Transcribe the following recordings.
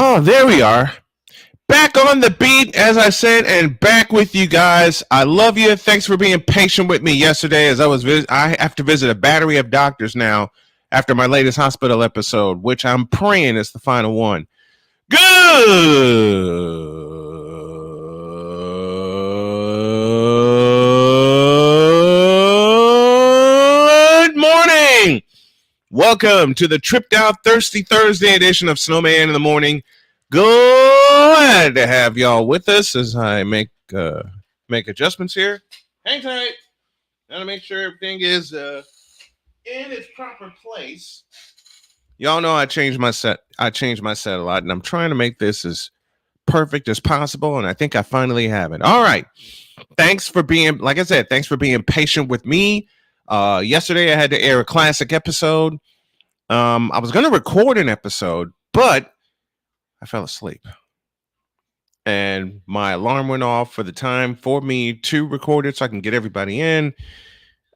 Oh, there we are. Back on the beat, as I said, and back with you guys. I love you. Thanks for being patient with me yesterday as I have to visit a battery of doctors now after my latest hospital episode, which I'm praying is the final one. Good morning. Welcome to the Tripped Out Thirsty Thursday edition of Snowman in the Morning. Glad to have y'all with us as I make adjustments here. Hang tight. Gotta make sure everything is in its proper place. Y'all know I changed my set a lot, and I'm trying to make this as perfect as possible, and I think I finally have it. All right. Thanks for being patient with me. Yesterday I had to air a classic episode. I was going to record an episode, but I fell asleep. And my alarm went off for the time for me to record it so I can get everybody in.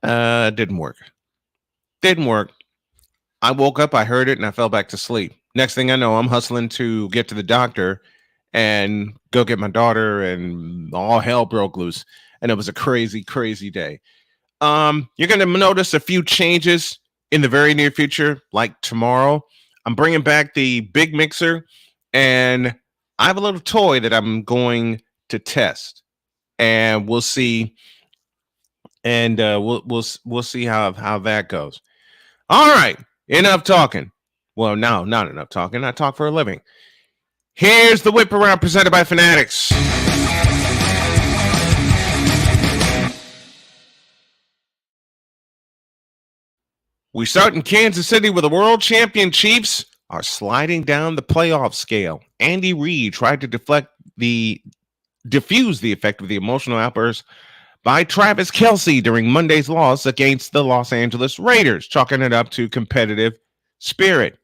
Didn't work. I woke up, I heard it, and I fell back to sleep. Next thing I know, I'm hustling to get to the doctor and go get my daughter, and all hell broke loose. And it was a crazy, crazy day. You're going to notice a few changes in the very near future, like tomorrow. I'm bringing back the big mixer, and I have a little toy that I'm going to test, and we'll see. And we'll see how that goes. All right, enough talking. Well, no, not enough talking. I talk for a living. Here's the Whip Around presented by Fanatics. We start in Kansas City where the world champion Chiefs are sliding down the playoff scale. Andy Reid tried to diffuse the effect of the emotional outburst by Travis Kelce during Monday's loss against the Los Angeles Raiders, chalking it up to competitive spirit.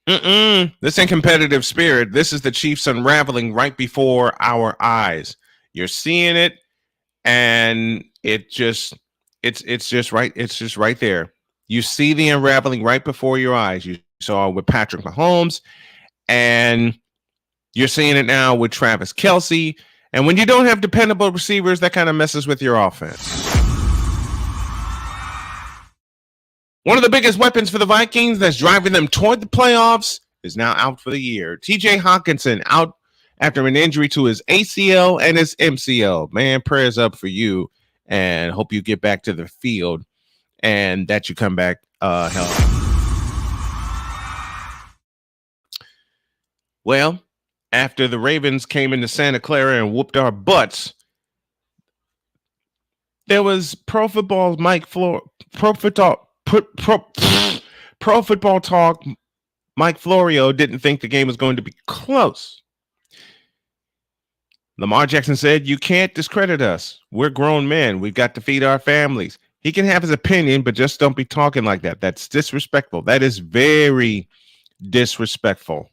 This ain't competitive spirit. This is the Chiefs unraveling right before our eyes. You're seeing it, and it's just right there. You see the unraveling right before your eyes. You saw it with Patrick Mahomes, and you're seeing it now with Travis Kelce. And when you don't have dependable receivers, that kind of messes with your offense. One of the biggest weapons for the Vikings that's driving them toward the playoffs is now out for the year. T.J. Hockenson out after an injury to his ACL and his MCL. Man, prayers up for you, and hope you get back to the field and that you come back healthy. Well, after the Ravens came into Santa Clara and whooped our butts, there was Pro Football Talk. Mike Florio didn't think the game was going to be close. Lamar Jackson said, "You can't discredit us. We're grown men. We've got to feed our families." He can have his opinion, but just don't be talking like that. That's disrespectful. That is very disrespectful.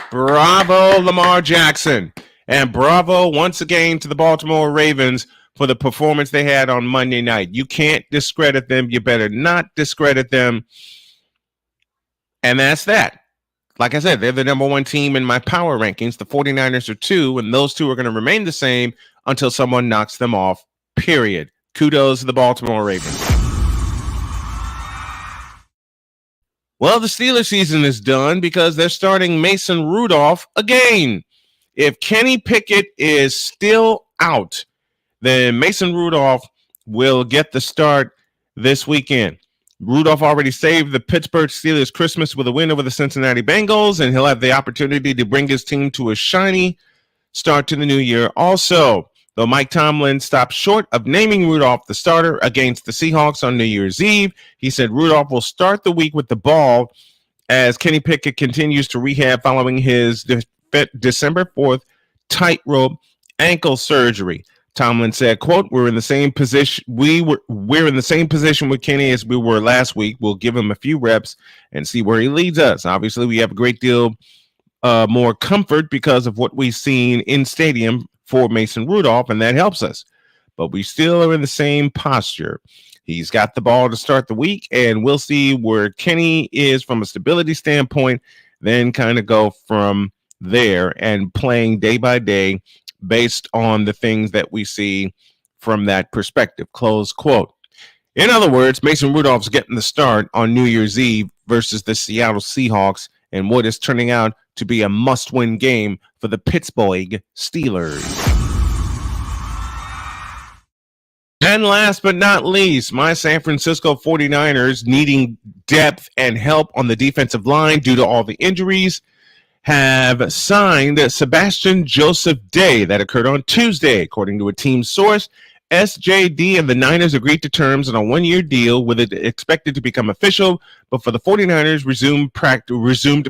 Bravo, Lamar Jackson. And bravo once again to the Baltimore Ravens for the performance they had on Monday night. You can't discredit them. You better not discredit them. And that's that. Like I said, they're the number one team in my power rankings. The 49ers are 2, and those two are going to remain the same until someone knocks them off, period. Kudos to the Baltimore Ravens. Well, the Steelers season is done because they're starting Mason Rudolph again. If Kenny Pickett is still out, then Mason Rudolph will get the start this weekend. Rudolph already saved the Pittsburgh Steelers Christmas with a win over the Cincinnati Bengals, and he'll have the opportunity to bring his team to a shiny start to the new year. Also, though Mike Tomlin stopped short of naming Rudolph the starter against the Seahawks on New Year's Eve, he said Rudolph will start the week with the ball as Kenny Pickett continues to rehab following his December 4th tightrope ankle surgery. Tomlin said, quote, we're in the same position with Kenny as we were last week. We'll give him a few reps and see where he leads us. Obviously, we have a great deal more comfort because of what we've seen in stadium for Mason Rudolph, and that helps us. But we still are in the same posture. He's got the ball to start the week, and we'll see where Kenny is from a stability standpoint, then kind of go from there and playing day by day based on the things that we see from that perspective. Close quote. In other words, Mason Rudolph's getting the start on New Year's Eve versus the Seattle Seahawks and what is turning out to be a must-win game for the Pittsburgh Steelers. And last but not least, my San Francisco 49ers, needing depth and help on the defensive line due to all the injuries, have signed Sebastian Joseph-Day. That occurred on Tuesday, according to a team source. SJD and the Niners agreed to terms on a one-year deal, with it expected to become official, but for the 49ers resumed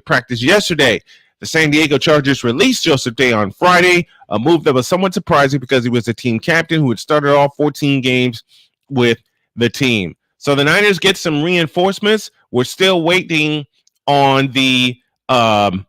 practice yesterday. The San Diego Chargers released Joseph-Day on Friday, a move that was somewhat surprising because he was a team captain who had started all 14 games with the team. So the Niners get some reinforcements. We're still waiting on the injury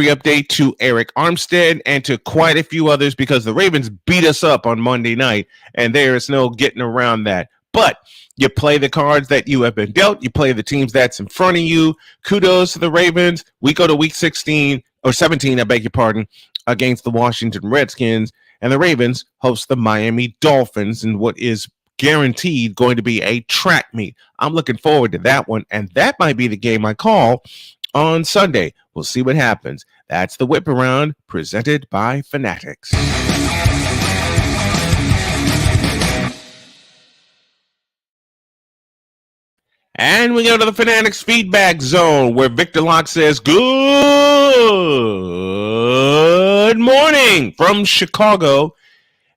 update to Eric Armstead and to quite a few others because the Ravens beat us up on Monday night, and there is no getting around that. But you play the cards that you have been dealt. You play the teams that's in front of you. Kudos to the Ravens. We go to week 17, I beg your pardon, against the Washington Redskins, and the Ravens host the Miami Dolphins in what is guaranteed going to be a track meet. I'm looking forward to that one, and that might be the game I call on Sunday. We'll see what happens. That's the Whip Around presented by Fanatics. And we go to the Fanatics feedback zone where Victor Locke says, good morning from Chicago.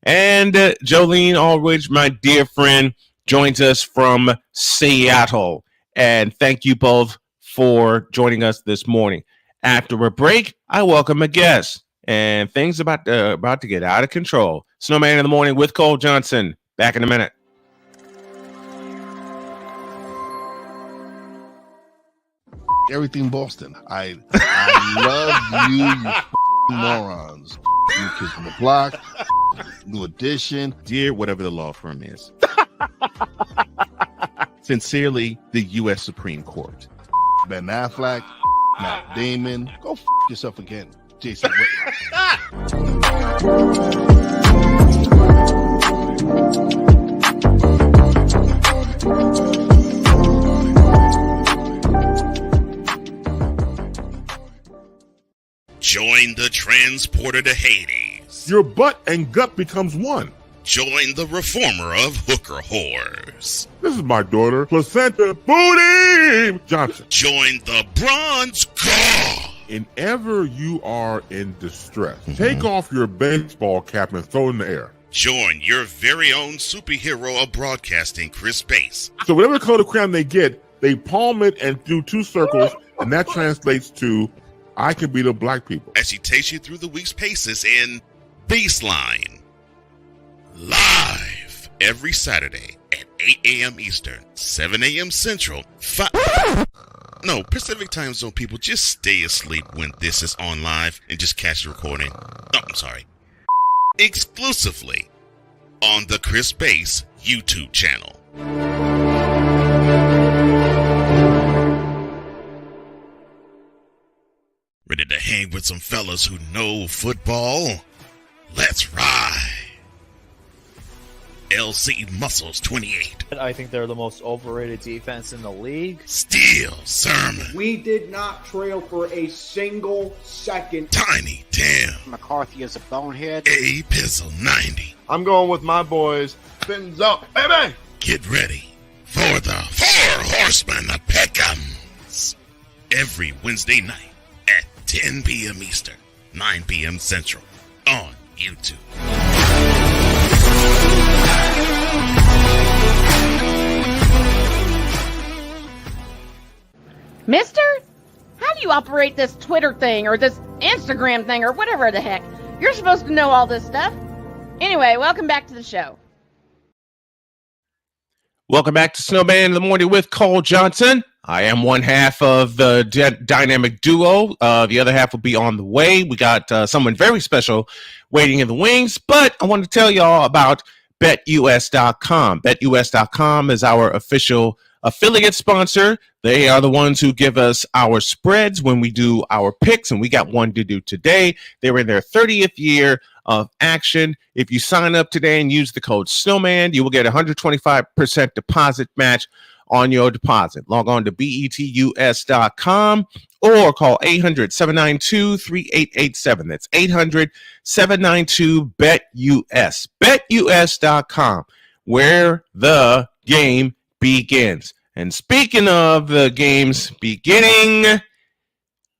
And Jolene Aldridge, my dear friend, joins us from Seattle. And thank you both for joining us this morning. After a break, I welcome a guest, and things about to get out of control. Snowman in the Morning with Cole Johnson. Back in a minute. Everything Boston. I love you morons. New Kids from the Block, New Edition. Dear whatever the law firm is. Sincerely, the U.S. Supreme Court. Ben Affleck, Matt Damon. Go yourself again, Jason Whitlock. Join the transporter to Hades. Your butt and gut becomes one. Join the reformer of hooker whores. This is my daughter, Placenta Booty Johnson. Join the bronze god. Whenever you are in distress, take off your baseball cap and throw it in the air. Join your very own superhero of broadcasting, Chris Bass. So whatever color crayon they get, they palm it and do two circles, and that translates to, I can beat up black people. As he takes you through the week's paces in Baseline. Live every Saturday at 8 a.m. Eastern, 7 a.m. Central, Pacific Time Zone people, just stay asleep when this is on live and just catch the recording. Oh, I'm sorry. Exclusively on the Chris Bass YouTube channel. Ready to hang with some fellas who know football? Let's ride. LC Muscles 28. I think they're the most overrated defense in the league. Steel Sermon. We did not trail for a single second. Tiny Tim. McCarthy is a bonehead. A Pizzle 90. I'm going with my boys. Fins up, baby. Get ready for the Four Horsemen of Pick'ems. Every Wednesday night at 10 p.m. Eastern, 9 p.m. Central on YouTube. Mister, how do you operate this Twitter thing or this Instagram thing or whatever the heck? You're supposed to know all this stuff. Anyway, welcome back to the show. Welcome back to Snowman in the Morning with Cole Johnson. I am one half of the dynamic duo. The other half will be on the way. We got someone very special waiting in the wings, but I want to tell y'all about betus.com. Betus.com is our official affiliate sponsor. They are the ones who give us our spreads when we do our picks, and we got one to do today. They're in their 30th year of action. If you sign up today and use the code Snowman, you will get 125% deposit match on your deposit. Log on to betus.com or call 800-792-3887. That's 800-792-BET-US. Betus.com, where the game begins. And speaking of the games beginning,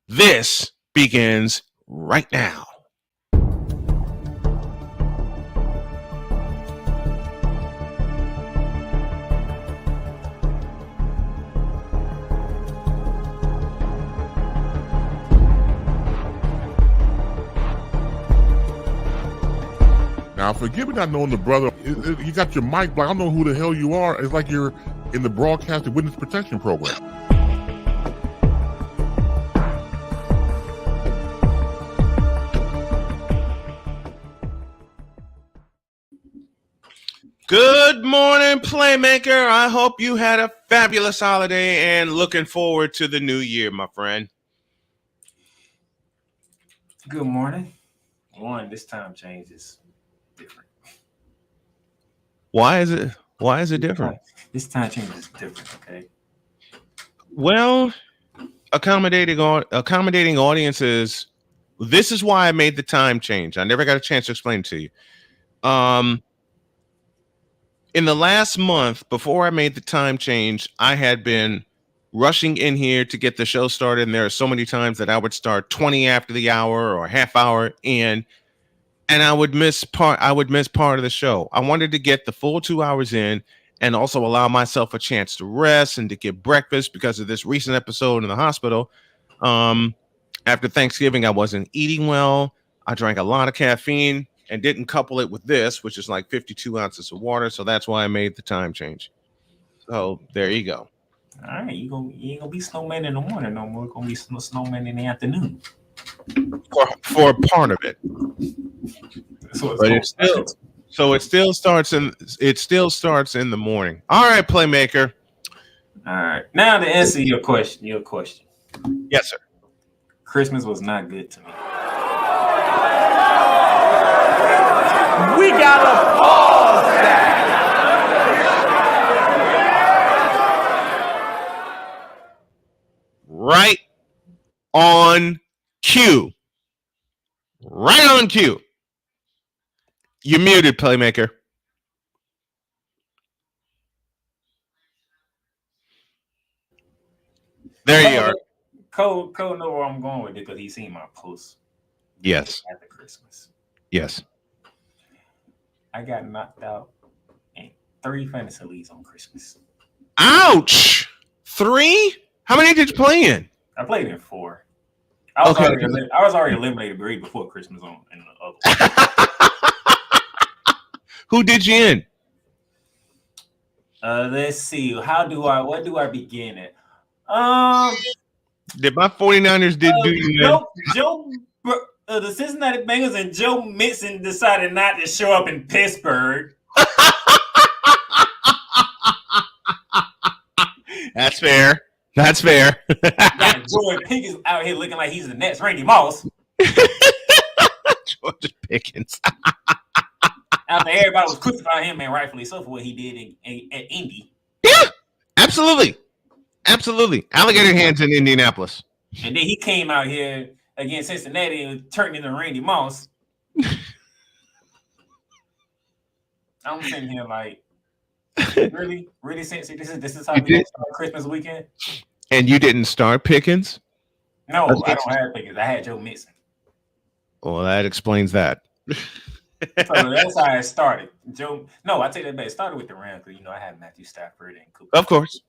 this begins right now. Now, forgive me not knowing the brother. You got your mic black. I don't know who the hell you are. It's like you're in the broadcasting witness protection program. Good morning, Playmaker. I hope you had a fabulous holiday and looking forward to the new year, my friend. Good morning. This time change is different. Why is it different? This time change is different, okay? Well, accommodating audiences. This is why I made the time change. I never got a chance to explain it to you. In the last month, before I made the time change, I had been rushing in here to get the show started. And there are so many times that I would start 20 after the hour or half hour in, and I would miss part of the show. I wanted to get the full 2 hours in and also allow myself a chance to rest and to get breakfast because of this recent episode in the hospital. After Thanksgiving, I wasn't eating well. I drank a lot of caffeine and didn't couple it with this, which is like 52 ounces of water. So that's why I made the time change. So there you go. All right, you ain't gonna be snowman in the morning no more. You're gonna be snowman in the afternoon. For a part of it. But it still starts in the morning. All right, Playmaker. All right. Now to answer your question. Yes, sir. Christmas was not good to me. We gotta pause that. Right on cue. Right on cue. You're muted, Playmaker. There you are. Cole know where I'm going with it because he's seen my posts. Yes. After Christmas. Yes. I got knocked out in 3 fantasy leagues on Christmas. Ouch! 3? How many did you play in? I played in 4. I was already eliminated grade before Christmas on in the other one. Who did you in? Let's see. What do I begin at? Did my 49ers do you? The Cincinnati Bengals and Joe Mixon decided not to show up in Pittsburgh. That's fair. Got George Pickens out here looking like he's the next Randy Moss. George Pickens. After everybody was crucifying him, and rightfully so for what he did at Indy. Yeah, absolutely. Alligator hands in Indianapolis. And then he came out here against Cincinnati and turned into Randy Moss. I'm sitting here like, really, Cincy? This is how we gonna start Christmas weekend? And you didn't start Pickens? No, I don't have Pickens. I had Joe Mixon. Well, that explains that. So that's how it started. I take that back. It started with the Rams because I had Matthew Stafford and Cooper. Of course.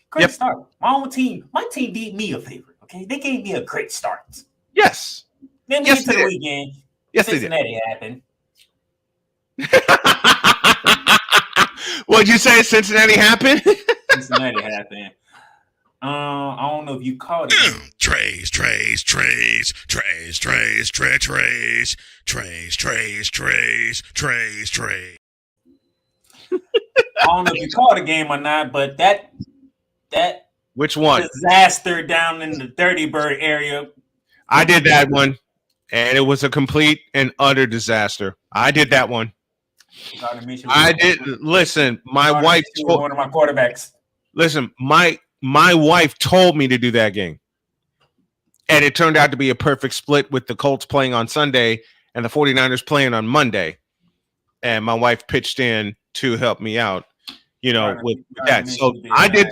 Great start. My team did me a favor. Okay, they gave me a great start. Yes. Then we get to the weekend. Yes, Cincinnati happened. What'd you say? Cincinnati happened? Cincinnati happened. I don't know if you caught it. Trays. I don't know if you caught the game or not, but that Which one? disaster down in the Dirty Bird area. I did that one, and it was a complete and utter disaster. I did that one. I did. Listen, my wife told one of my quarterbacks. Listen, my wife told me to do that game, and it turned out to be a perfect split with the Colts playing on Sunday and the 49ers playing on Monday. And my wife pitched in to help me out, with that. So I did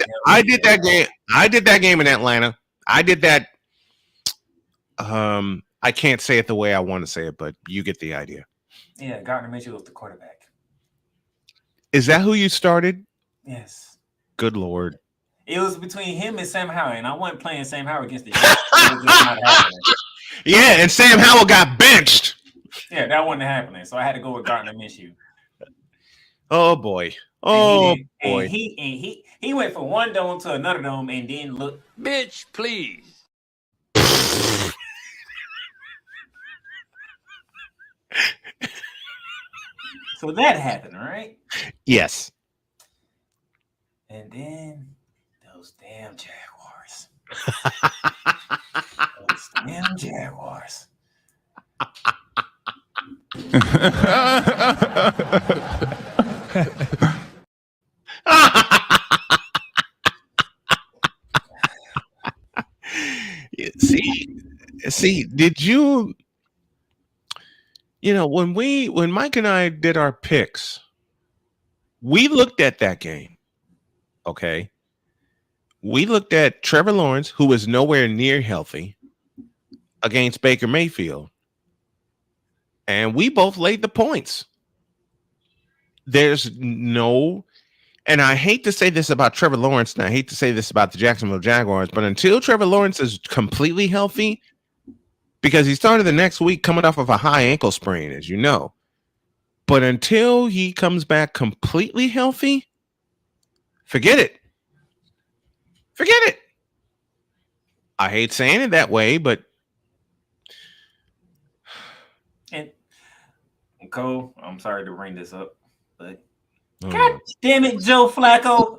that game. I did that game in Atlanta. I did that. I can't say it the way I want to say it, but you get the idea. Yeah, Gardner Minshew was the quarterback. Is that who you started? Yes. Good Lord. It was between him and Sam Howell, and I wasn't playing Sam Howell against the Chiefs. It was just not happening. Yeah, and Sam Howell got benched. Yeah, that wasn't happening. So I had to go with Gardner Minshew. Oh boy. Oh boy. And he went from one dome to another dome and then look. Bitch, please. So that happened, right? Yes. And then those damn Jaguars. Damn Jaguars. See, did you when Mike and I did our picks, we looked at that game. Okay. We looked at Trevor Lawrence, who was nowhere near healthy, against Baker Mayfield. And we both laid the points. There's no, and I hate to say this about Trevor Lawrence, and I hate to say this about the Jacksonville Jaguars, but until Trevor Lawrence is completely healthy, because he started the next week coming off of a high ankle sprain, as you know. But until he comes back completely healthy, forget it. Forget it. I hate saying it that way, but. And Cole, I'm sorry to bring this up, but God damn it, Joe Flacco.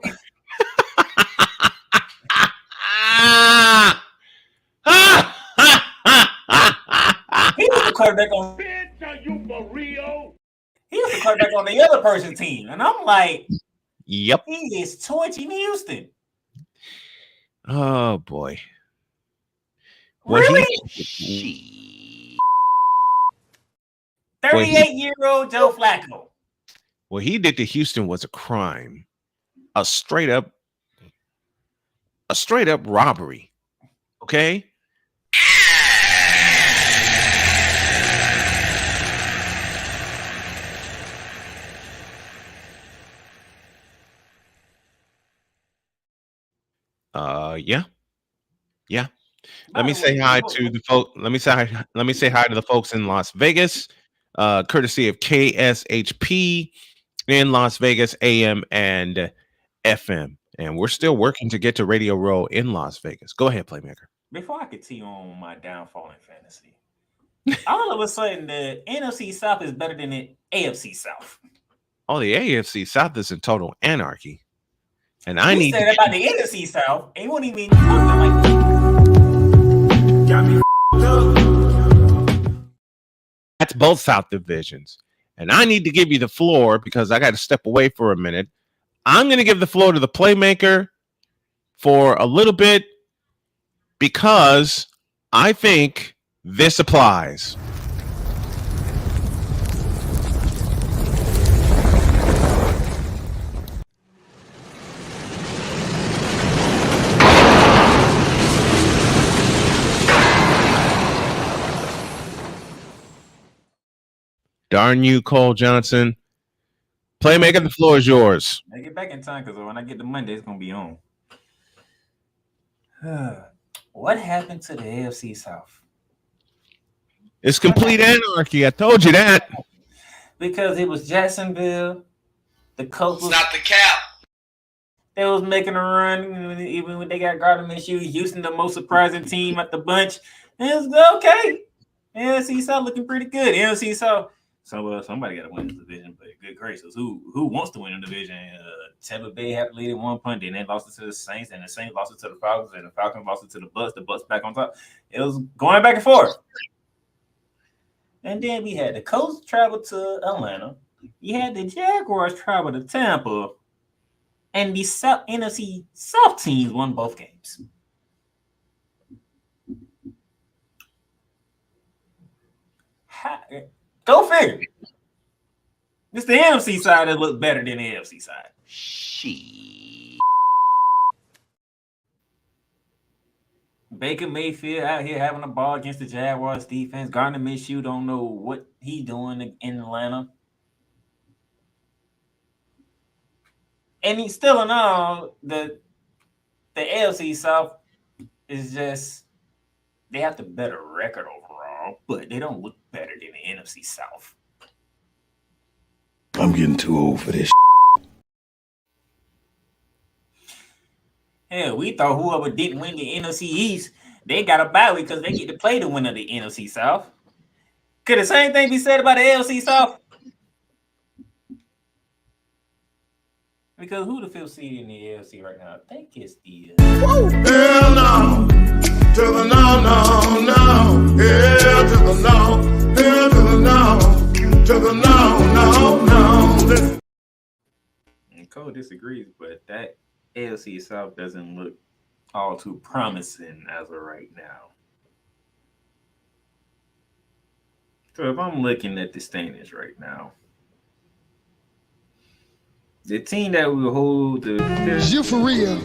He was the quarterback on. He was the quarterback on the other person's team, and I'm like, yep, he is torching Houston. Oh boy, really? 38-year-old Joe Flacco. What he did to Houston was a crime, a straight up robbery. Okay. Yeah. Let me say hi to the folks. Let me say hi to the folks in Las Vegas, courtesy of KSHP in Las Vegas, AM and FM. And we're still working to get to Radio Row in Las Vegas. Go ahead, Playmaker. Before I could tee on my downfall in fantasy, all of a sudden the NFC South is better than the AFC South. Oh, the AFC South is in total anarchy. And I need said about the NFC South, and you won't even like got me that's both South divisions. And I need to give you the floor because I got to step away for a minute. I'm going to give the floor to the Playmaker for a little bit because I think this applies. Darn you, Cole Johnson. Playmaker, the floor is yours. I get back in time because when I get to Monday, it's going to be on. What happened to the AFC South? It's complete anarchy. I told you that. Because it was Jacksonville. The Colts was not the cap. They was making a run even when they got Gardner Minshew. Houston, the most surprising team at the bunch. And it was okay. NFC South looking pretty good. NFC South. So somebody got to win this division. But good gracious, who wants to win the division? Tampa Bay had to lead at one point, then they lost it to the Saints, and the Saints lost it to the Falcons, and the Falcons lost it to the Bucs. The Bucs back on top. It was going back and forth. And then we had the Colts travel to Atlanta. You had the Jaguars travel to Tampa, and the NFC South teams won both games. Go figure. It's the NFC side that looked better than the AFC side. Baker Mayfield out here having a ball against the Jaguars defense. Gardner Minshew don't know what he doing in Atlanta. And he's still in all, the AFC South is just, they have the better record overall, but they don't look better than the NFC South. I'm getting too old for this. Hell, we thought whoever didn't win the NFC East, they got a bye week because they get to play the winner of the NFC South. Could the same thing be said about the AFC South? Because who the fifth seed in the AFC right now? I think it's the... Hell no. To the no, no, no. Hell to the no. Hell to the no. To the no, no, no. And Cole disagrees, but that AFC South doesn't look all too promising as of right now. So if I'm looking at the standings right now, the team that will hold the Euphoria.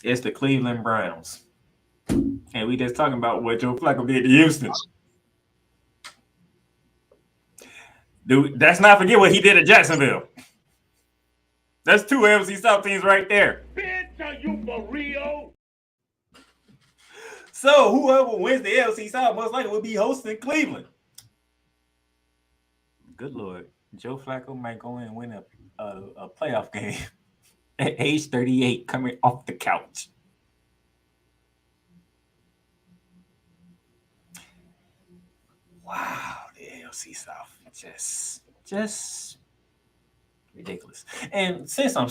It's the Cleveland Browns. And we just talking about what Joe Flacco did to Houston. Dude, let's not forget what he did at Jacksonville. That's two AFC South teams right there. Bitch, are you for real? So whoever wins the AFC South most likely will be hosting Cleveland. Good Lord. Joe Flacco might go in and win a playoff game at age 38 coming off the couch. Wow, the AFC South just ridiculous. And since I'm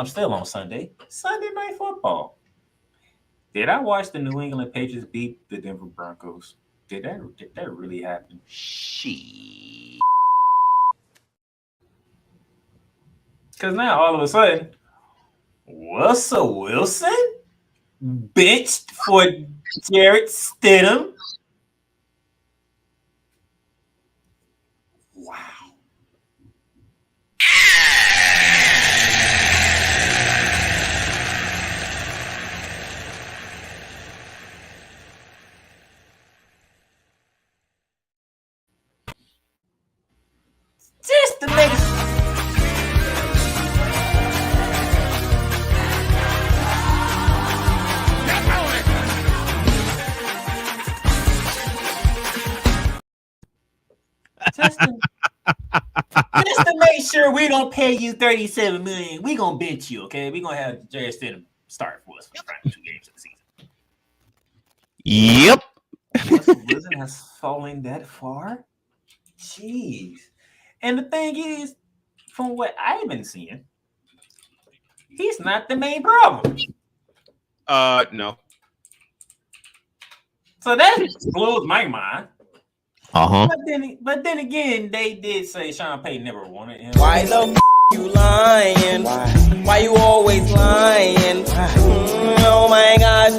still on Sunday Night Football, did I watch the New England Patriots beat the Denver Broncos? Did that really happen? Because now all of a sudden, Russell Wilson benched for Jarrett Stidham. Wow. Just to make just to make sure we don't pay you $37 million, we gonna bench you, okay? We gonna have Jarrett Stidham start for us for the final 2 games of the season. Yep. Russell Wilson has fallen that far. Jeez. And the thing is, from what I've been seeing, he's not the main problem. No. So that blows my mind. Uh-huh. But then again, they did say Sean Payton never wanted him. Why the you lying? Why you always lying? Oh my gosh,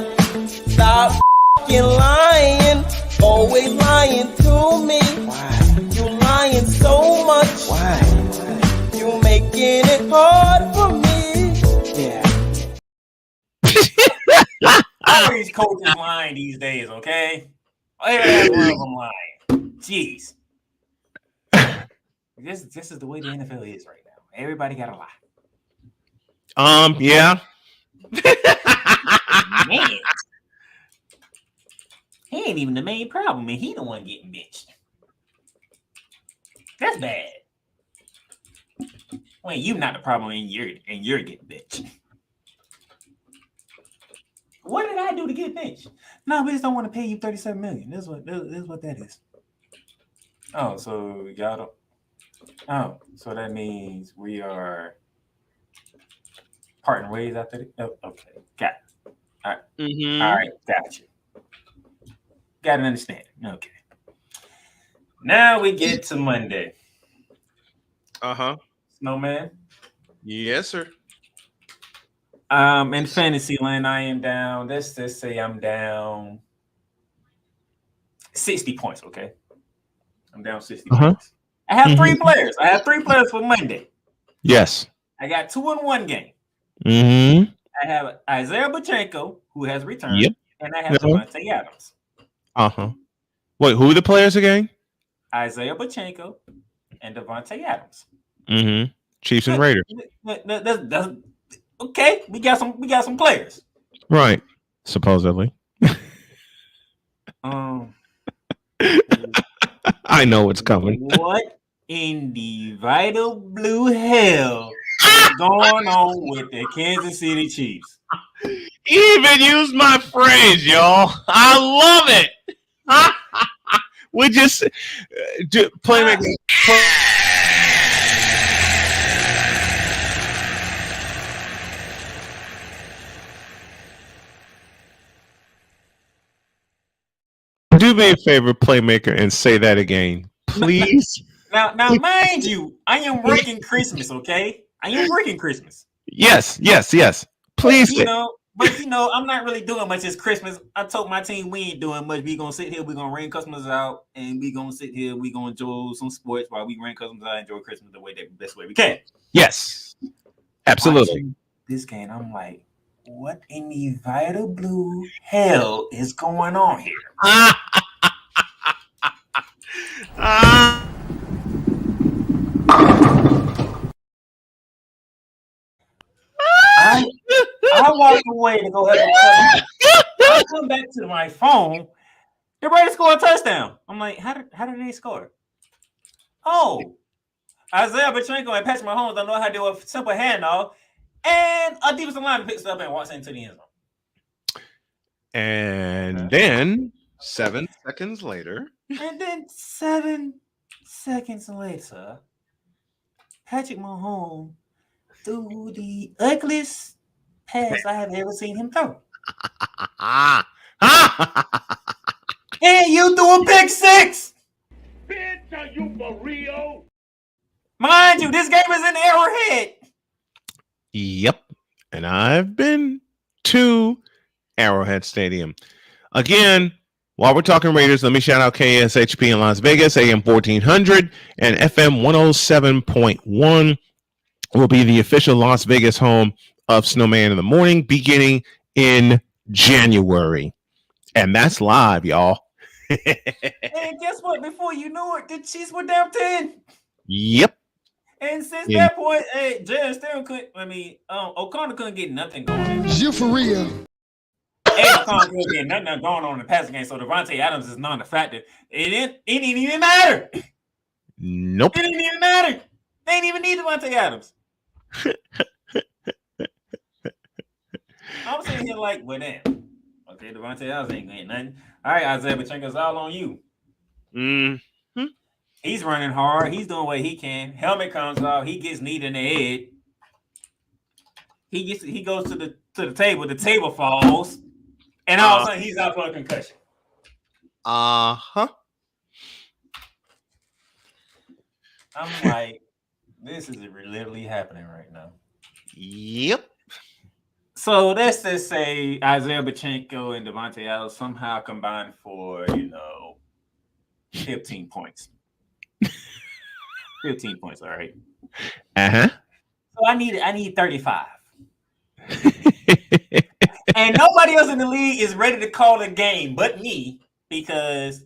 stop lying. Always lying to me. You lying so much. You making it hard for me. Yeah. All these coaches lying these days, okay? Every one of them lying. Jeez. This is the way the NFL is right now. Everybody got to lie. Yeah. Man. He ain't even the main problem, and he the one getting benched. That's bad. When you not the problem and you're getting benched. What did I do to get benched? No, we just don't want to pay you $37 million. This is what that is. Oh, so y'all don't. Oh, so that means we are parting ways after the. Oh, okay, got it. All right, all right, got you. Got an understanding. Okay. Now we get to Monday. Snowman. Yes, sir. In fantasy land, I am down. Let's just say I'm down 60 points. Okay, I'm down 60 points. I have 3 players. I have 3 players for Monday. Yes. I got 2 in one game. Mm-hmm. I have Isaiah Pacheco, who has returned, and I have Devontae Adams. Wait, who are the players again? Isaiah Pacheco and Devontae Adams. Mm-hmm. Chiefs and Raiders. That's okay. We got some players. Right. Supposedly. I know what's coming. What in the vital blue hell is going on with the Kansas City Chiefs? Even use my phrase, y'all. I love it. We just Playmaker. Do me a favor, Playmaker, and say that again, please. Now, mind you, I am working Christmas. Okay, I am working Christmas. Yes. Please. But I'm not really doing much this Christmas. I told my team we ain't doing much. We gonna sit here, we gonna ring customers out, and we gonna sit here, we gonna enjoy some sports while we ring customers out, enjoy Christmas the best way we can. Yes, absolutely. Watching this game, I'm like, what in the vital blue hell is going on here? I walked away to go have a customer. I come back to my phone. They're ready to score a touchdown. I'm like, how did they score? Oh, Isaiah Pacheco and Patrick Mahomes don't know how to do a simple handoff, and a defensive lineman picks it up and walks into the end zone. And then 7 seconds later. And then 7 seconds later, Patrick Mahomes threw the ugliest pass I have ever seen him throw. And you threw a pick 6. Bitch, are you for real? Mind you, this game is in Arrowhead. Yep. And I've been to Arrowhead Stadium. Again, while we're talking Raiders, let me shout out KSHP in Las Vegas, AM 1400 and FM 107.1 will be the official Las Vegas home of Snowman in the Morning beginning in January. And that's live, y'all. And guess what? Before you knew it, the Chiefs were down 10. Yep. And since that point, Jared still couldn't. O'Connor couldn't get nothing going. You for real? And O'Connor couldn't get nothing going on in the passing game. So Devontae Adams is not a factor. It didn't even matter. Nope. It didn't even matter. They didn't even need Devontae Adams. I'm sitting here like, well, damn. Okay, Devontae Adams ain't getting nothing. All right, Isaiah Pacheco, it's all on you. Mm-hmm. He's running hard. He's doing what he can. Helmet comes off. He gets kneed in the head. He goes to the table. The table falls, and all of a sudden he's out for a concussion. Uh-huh. I'm like, this is literally happening right now. Yep. So let's just say Isaiah Pacheco and Devontae Adams somehow combined for 15 points. 15 points, all right. Uh-huh. So I need 35. And nobody else in the league is ready to call the game but me, because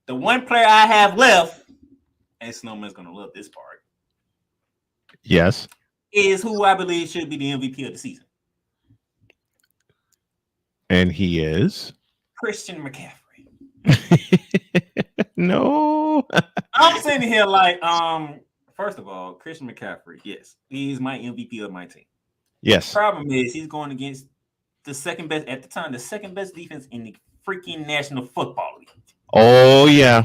the one player I have left, and Snowman's gonna love this part. Yes. Is who I believe should be the MVP of the season. And he is Christian McCaffrey. No. I'm sitting here like, first of all, Christian McCaffrey, yes, he's my MVP of my team. Yes. Problem is he's going against the second best at the time, the second best defense in the freaking National Football League. Oh yeah.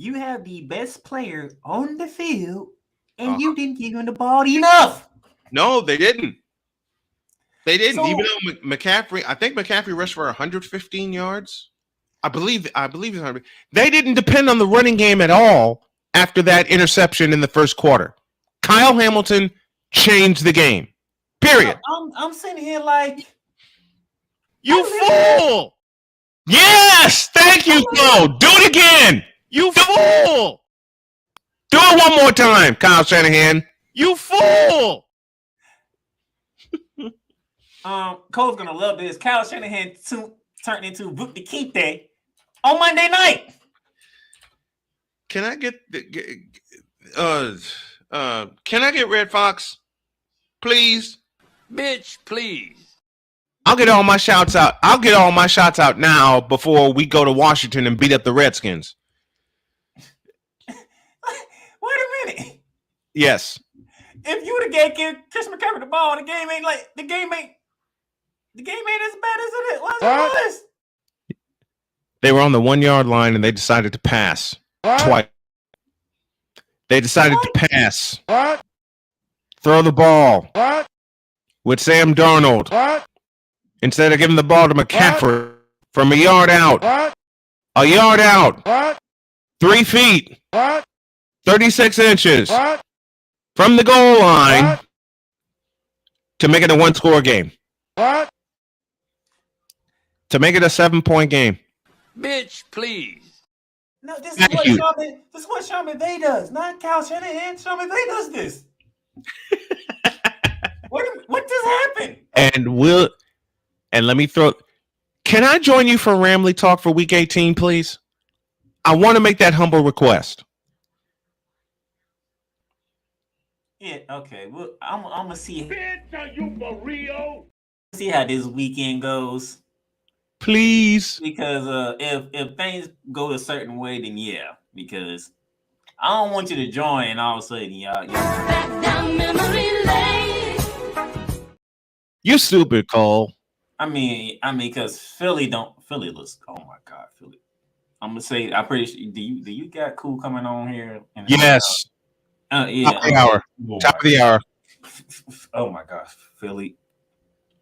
You have the best player on the field, and you didn't give him the ball enough. No, they didn't. They didn't. So- Even though McCaffrey, I think McCaffrey rushed for 115 yards. I believe it's 100. They didn't depend on the running game at all after that interception in the first quarter. Kyle Hamilton changed the game. Period. I'm sitting here like, You fool! Yes! Thank you, Cole. Do it again. You fool! Do it one more time, Kyle Shanahan. You fool! Cole's gonna love this. Kyle Shanahan turned into Book the Keep Day on Monday night. Can I get can I get Red Fox, please? Bitch, please. I'll get all my shouts out. I'll get all my shots out now before we go to Washington and beat up the Redskins. Wait a minute. Yes. If you would have gave Chris McCaffrey the ball, the game ain't as bad as it was. They were on the 1 yard line and they decided to pass twice. They decided to pass. Throw the ball with Sam Darnold instead of giving the ball to McCaffrey from a yard out. A yard out. 3 feet. 36 inches from the goal line to make it a 1-score game. To make it a 7-point game. Bitch, please. No, this Thank is you. what Sean McVay does, not Kyle Shanahan. Sean McVay does this. What just happened? And let me throw. Can I join you for Ramley Talk for Week 18, please? I want to make that humble request. Yeah, okay. Well, I'm gonna see. Bitch, are you for real? See how this weekend goes. Please. Because if things go a certain way, then yeah. Because I don't want you to join and all of a sudden y'all. You stupid, Cole. I mean, because Philly looks. Oh my God, Philly. I'm gonna say. I'm pretty sure. Do you got Cool coming on here? Yes. Yeah. Top of the hour. Top of the hour. Oh my gosh, Philly.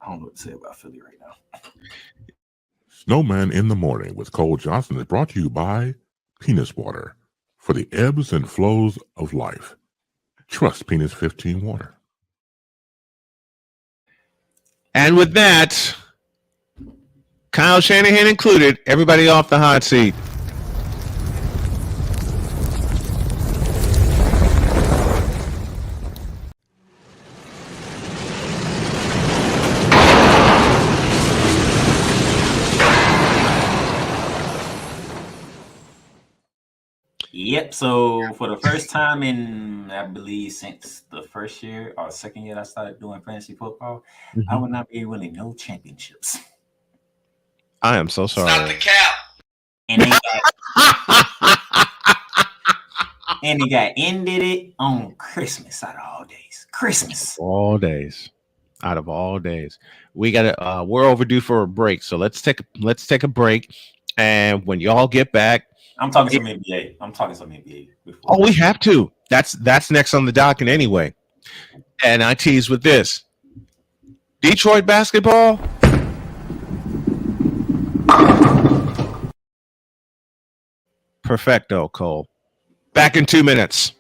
I don't know what to say about Philly right now. Snowman in the Morning with Cole Johnson is brought to you by Penis Water for the ebbs and flows of life. Trust Penis 15 Water. And with that, Kyle Shanahan included, everybody off the hot seat. Yep. So for the first time in, I believe, since the first year or second year I started doing fantasy football, I would not be winning no championships. I am so sorry. Stop the cap. And they got ended it on Christmas out of all days. Christmas. All days. Out of all days. We got we're overdue for a break. So let's take a break. And when y'all get back, I'm talking some NBA. Before. Oh, we have to. That's next on the docket anyway. And I tease with this. Detroit basketball. Perfecto, Cole. Back in 2 minutes.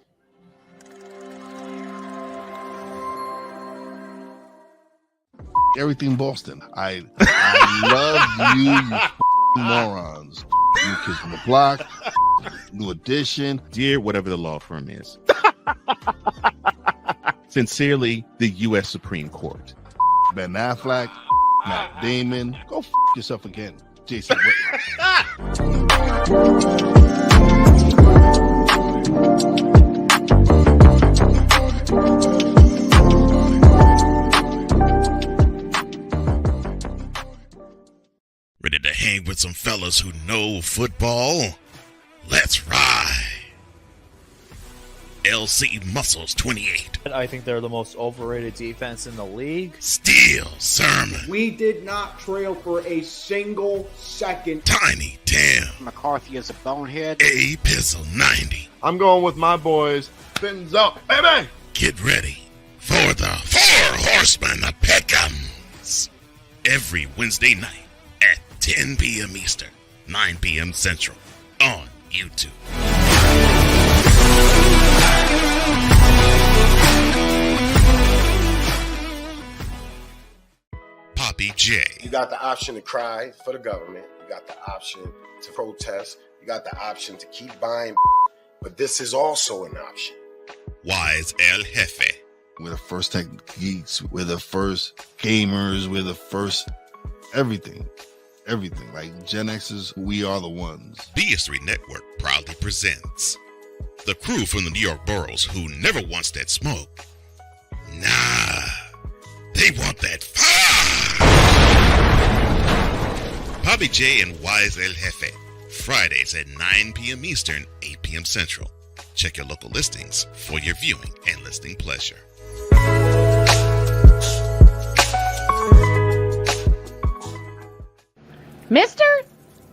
Everything Boston. I love you morons. New Kids on the Block, New Edition. Dear whatever the law firm is. Sincerely, the U.S. Supreme Court. Ben Affleck, Matt Damon. Go yourself again, Jason Whitlock. Ready to hang with some fellas who know football? Let's ride. LC Muscles 28. I think they're the most overrated defense in the league. Steel Sermon. We did not trail for a single second. Tiny Tim. McCarthy is a bonehead. A Pizzle 90. I'm going with my boys. Fins up, baby. Get ready for the Four Horsemen of Pick'ems. Every Wednesday night at 10 p.m. Eastern, 9 p.m. Central on YouTube. Poppy J. You got the option to cry for the government. You got the option to protest. You got the option to keep buying. But this is also an option. Wise El Jefe. We're the first tech geeks. We're the first gamers. We're the first everything. Everything. Like Gen X's, we are the ones. BS3 Network proudly presents the crew from the New York boroughs who never wants that smoke. Nah, they want that fire. Poppy J and Wise El Jefe. Fridays at 9 p.m. Eastern, 8 p.m. Central. Check your local listings for your viewing and listening pleasure. Mister,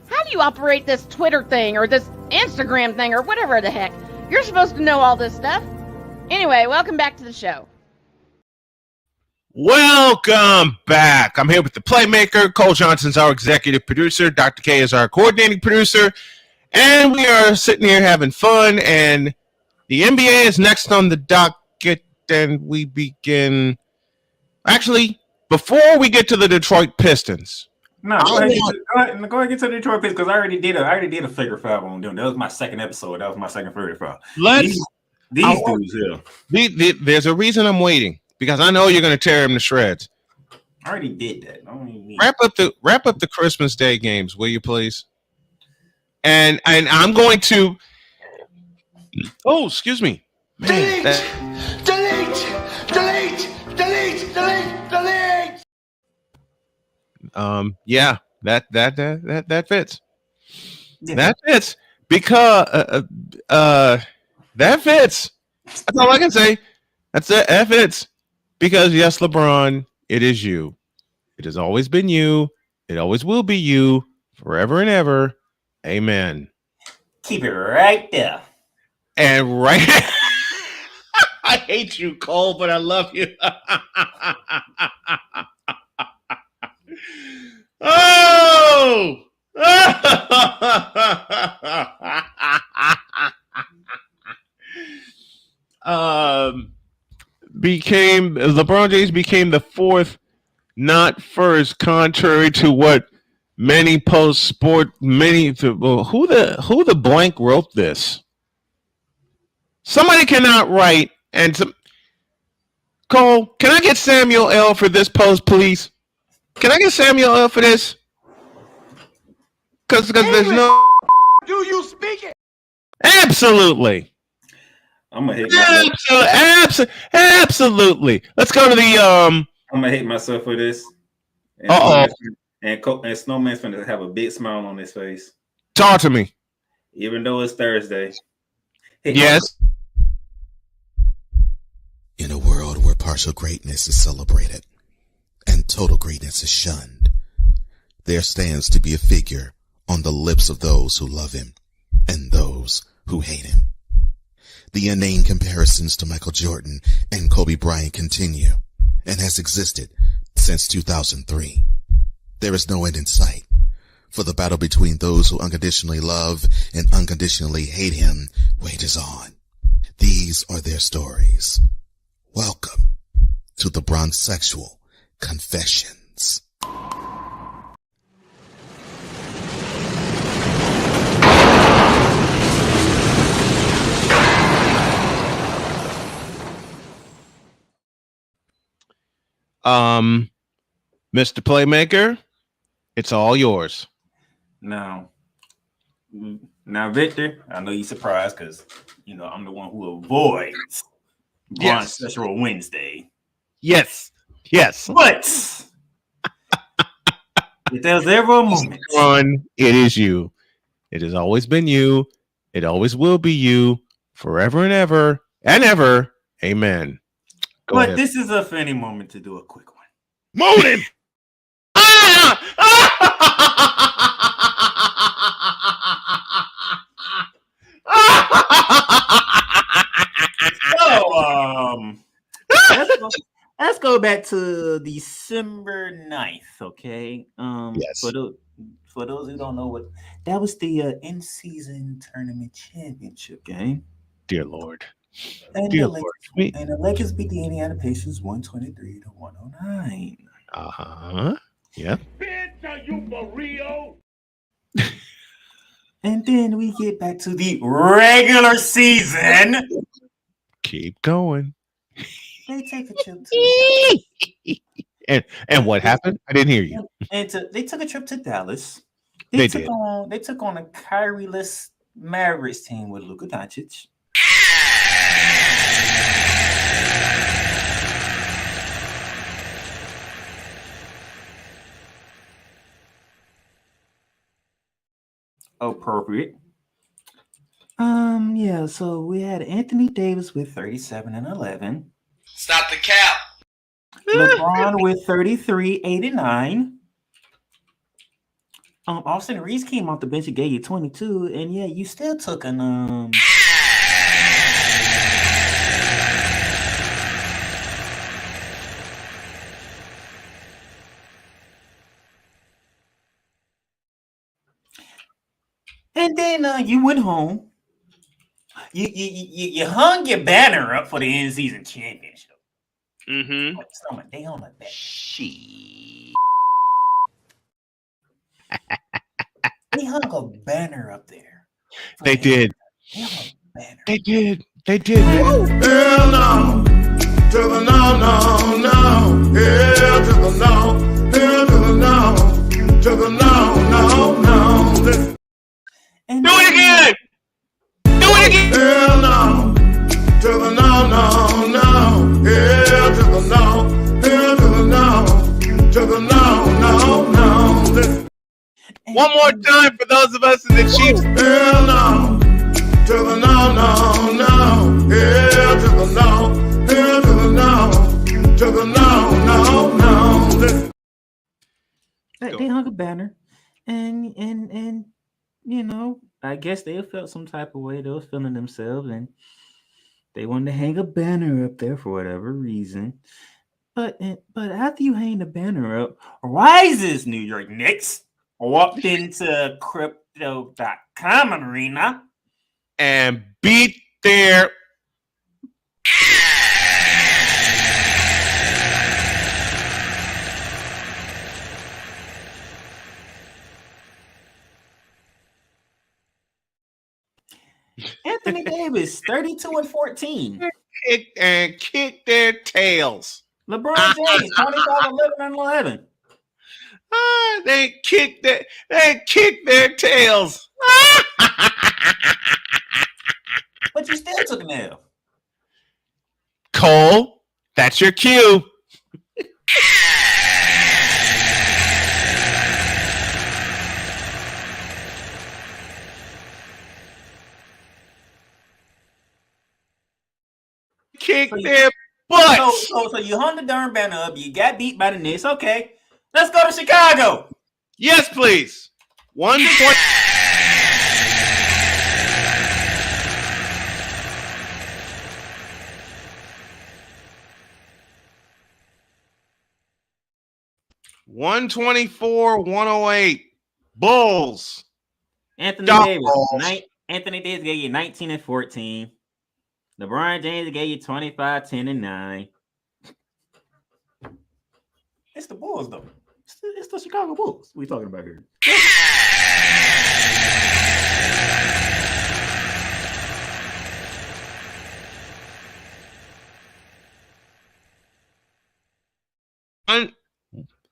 how do you operate this Twitter thing or this Instagram thing or whatever the heck? You're supposed to know all this stuff. Anyway, welcome back to the show. Welcome back. I'm here with the Playmaker. Cole Johnson's our executive producer. Dr. K is our coordinating producer. And we are sitting here having fun. And the NBA is next on the docket. And we begin. Actually, before we get to the Detroit Pistons. No, go ahead and get to the Detroit Pistons because I already did a figure 5 on them. That was my second episode. That was my second figure 5. These dudes here. There's a reason I'm waiting. Because I know you're going to tear him to shreds. I already did that. Wrap up the Christmas Day games, will you please? And I'm going to. Oh, excuse me. Man, Delete. Yeah, that fits. Yeah. That fits because that fits. That's all I can say. That's it. That fits. Because, yes, LeBron, it is you. It has always been you. It always will be you forever and ever. Amen. Keep it right there. And right. I hate you, Cole, but I love you. Oh! LeBron James became the fourth, not first, contrary to what many who the blank wrote this. Somebody cannot write Cole, can I get Samuel L for this post, please? Can I get Samuel L for this? Because there's no. Do you speak it? Absolutely. I'm gonna hate absolutely. Let's go to the I'm gonna hate myself for this. And Snowman's gonna have a big smile on his face. Talk to me. Even though it's Thursday. Yes. In a world where partial greatness is celebrated and total greatness is shunned, there stands to be a figure on the lips of those who love him and those who hate him. The inane comparisons to Michael Jordan and Kobe Bryant continue and has existed since 2003. There is no end in sight, for the battle between those who unconditionally love and unconditionally hate him wages on. These are their stories. Welcome to the Bronzexual Confessions. Mr. Playmaker, it's all yours. Now, Victor, I know you're surprised because I'm the one who avoids Bronzexual Wednesday. Yes. But if there's ever a moment, it is you. It has always been you. It always will be you forever and ever. and ever. Amen. Go But ahead. this is a funny moment to do a quick one. Moaning. So, let's go back to December 9th, okay? Yes. For those who don't know what that was, the in-season tournament championship game. Dear Lord. And Dear the Lord. Lakers beat the Indiana Pacers 123-109. Uh-huh. Yep. Bitch, are you for real? And then we get back to the regular season. Keep going. They take a trip to And what happened? I didn't hear you. they took a trip to Dallas. They took did. They took on a Kyrie-less Mavericks team with Luka Doncic. Appropriate. Yeah, so we had Anthony Davis with 37 and 11. Stop the cap. LeBron with 33, 8 and 9. Austin Reeves came off the bench and gave you 22, and yeah, you still took an and then you went home. You hung your banner up for the end season championship. Mm-hmm. They on a bet. They hung a banner up there. They did. They hung a banner. They did. They did. Hell no. To the no, no, no. Hell to the no. Hell to the no. To the no, no, no. Listen. And do it again. Do it again. Hell no. To the no, no, no. Hell to the no. Hell to the no. To the no, no, no. Listen. One more time for those of us in the Chiefs. Hell no. To the no, no, no. Hell to the no. Hell to the no. To the no, no, no. Listen. They hung a banner, and you know, I guess they felt some type of way. They was feeling themselves, and they wanted to hang a banner up there for whatever reason. But after you hang the banner up, Rises New York Knicks walked into Crypto.com arena and beat their Anthony Davis, 32 and 14. Kick their tails. LeBron James, 25, 11 and 11. They kicked their tails. But you still took an L. Cole, that's your cue. Kick their butts. So you hung the darn banner up. You got beat by the Knicks. Okay, let's go to Chicago. Yes, please. 1 point. $124-108. Bulls. Anthony Davis gave you 19 and 14. LeBron James gave you 25, 10 and 9. It's the Bulls, though. It's the Chicago Bulls we talking about here.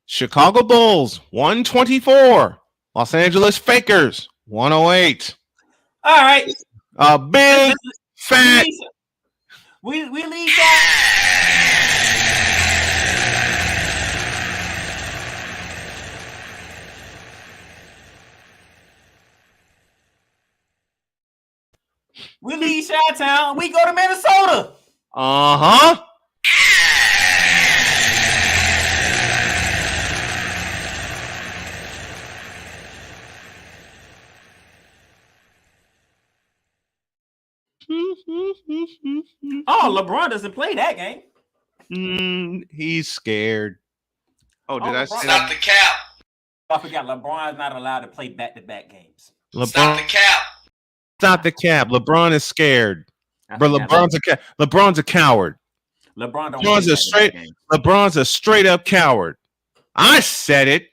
Chicago Bulls 124. Los Angeles Fakers 108. All right. A big fat. We leave that. We leave Chi-Town. We go to Minnesota. Uh-huh. Oh, LeBron doesn't play that game. He's scared. Oh, did I say Stop the cap. I forgot LeBron's not allowed to play back-to-back games. Stop the cap. Stop the cap. LeBron is scared. Bro, LeBron's a coward. LeBron's a straight up coward. I said it.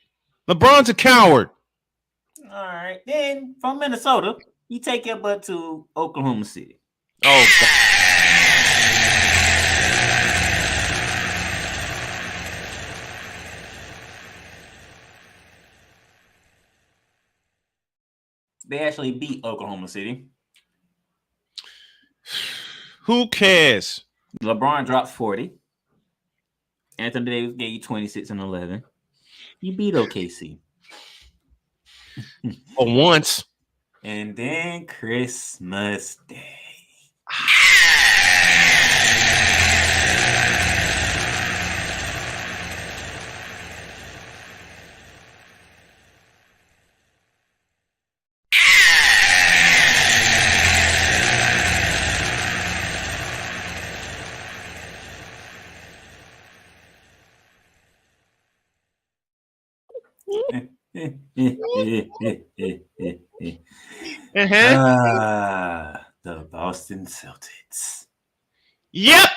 LeBron's a coward. All right. Then from Minnesota, you take your butt to Oklahoma City. Oh, God. They actually beat Oklahoma City. Who cares? LeBron dropped 40. Anthony Davis gave you 26 and 11. You beat OKC. For once. And then Christmas Day. The Boston Celtics. Yep.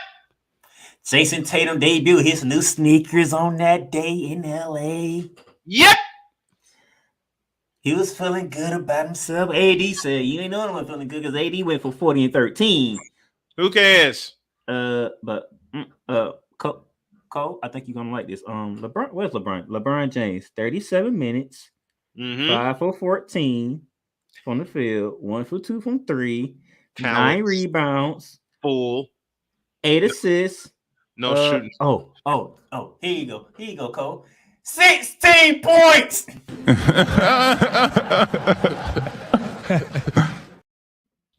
Jason Tatum debuted his new sneakers on that day in LA. Yep. He was feeling good about himself. AD said, "You ain't know I'm feeling good because AD went for 40 and 13." Who cares? Cole, I think you're gonna like this. LeBron, where's LeBron? LeBron James, 37 minutes, 5 for 14 from the field, 1 for 2 from 3, 9 rebounds, 8 assists. No shooting. Oh, here you go, Cole. 16 points.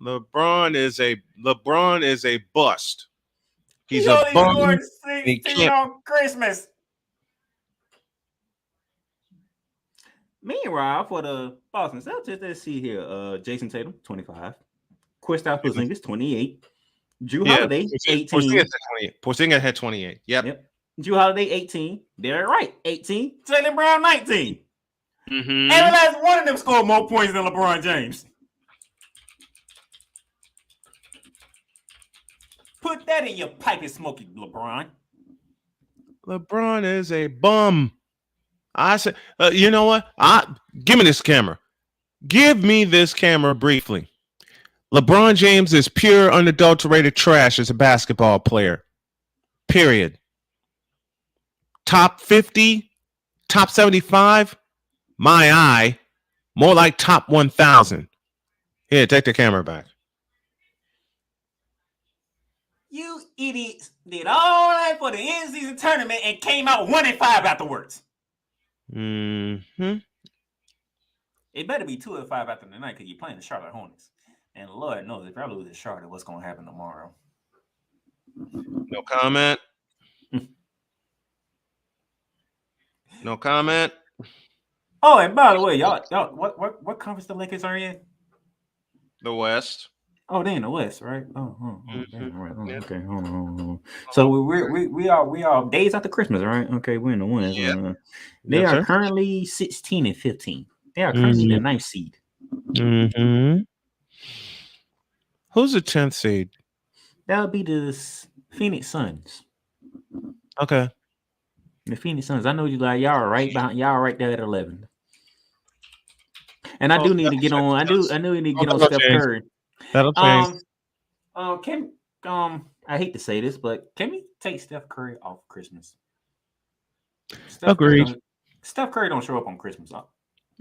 LeBron is a bust. He's he a only bum. scored 16 on Christmas. Meanwhile, for the Boston Celtics, let's see here. Jason Tatum, 25. Kristaps Porzingis, 28. Drew Holiday, 18. Porzingis had 28. Yep. Drew Holiday, 18. They're right, 18. Jaylen Brown, 19. Mm-hmm. Every last one of them scored more points than LeBron James. Put that in your pipe and smoke it, LeBron. LeBron is a bum. I said, you know what? Give me this camera. Give me this camera briefly. LeBron James is pure, unadulterated trash as a basketball player. Period. Top 50, top 75, my eye, more like top 1,000. Here, take the camera back. You idiots did all that for the in-season tournament and came out 1-5 afterwards. Mm-hmm. It better be 2-5 after the night because you're playing the Charlotte Hornets. And Lord knows if I lose to Charlotte, what's going to happen tomorrow? No comment. No comment. Oh, and by the way, y'all, what conference the Lakers are in? The West. Oh, they in the West, right? Okay. Hold on. So we are days after Christmas, right? Okay, we're in the West. Yep. They are currently 16 and 15. They are currently the 9th seed. Mm-hmm. Who's the 10th seed? That would be the Phoenix Suns. Okay. The Phoenix Suns. I know you like y'all are right behind. Y'all right there at 11. And I do need to get on. I know you need to get on Steph Curry. That'll change. I hate to say this, but can we take Steph Curry off Christmas? Agreed. Steph Curry don't show up on Christmas.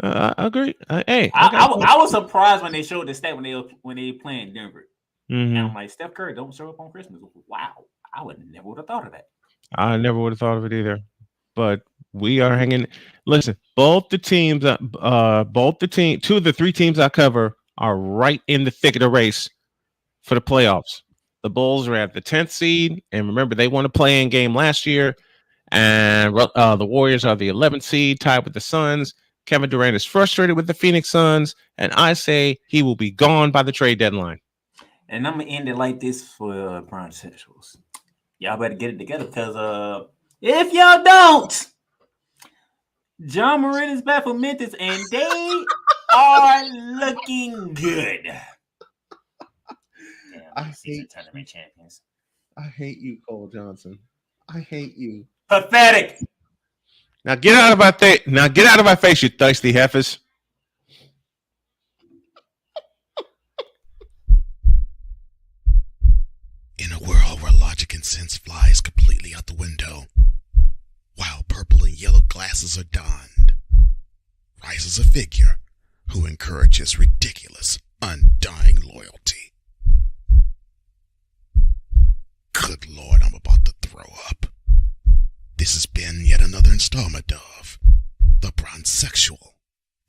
Agreed. Hey, I was surprised when they showed the stat when they playing Denver. Mm-hmm. And I'm like, Steph Curry don't show up on Christmas. Wow, I never would have thought of that. I never would have thought of it either. But we are hanging. Listen, both the teams, two of the 3 teams I cover are right in the thick of the race for the playoffs. The Bulls are at the 10th seed, and remember, they won a play-in game last year, and the Warriors are the 11th seed, tied with the Suns. Kevin Durant is frustrated with the Phoenix Suns, and I say he will be gone by the trade deadline. And I'm going to end it like this for Brown Sexuals. Y'all better get it together, because if y'all don't, John Moran is back for Memphis, and they are looking good. I hate tournament champions. I hate you, Cole Johnson. I hate you. Pathetic. Now get out of my face. Now get out of my face, you thirsty heifers. In a world where logic and sense flies completely out the window, while purple and yellow glasses are donned, rises a figure who encourages ridiculous, undying loyalty. Good Lord, I'm about to throw up. This has been yet another installment of The Bronsexual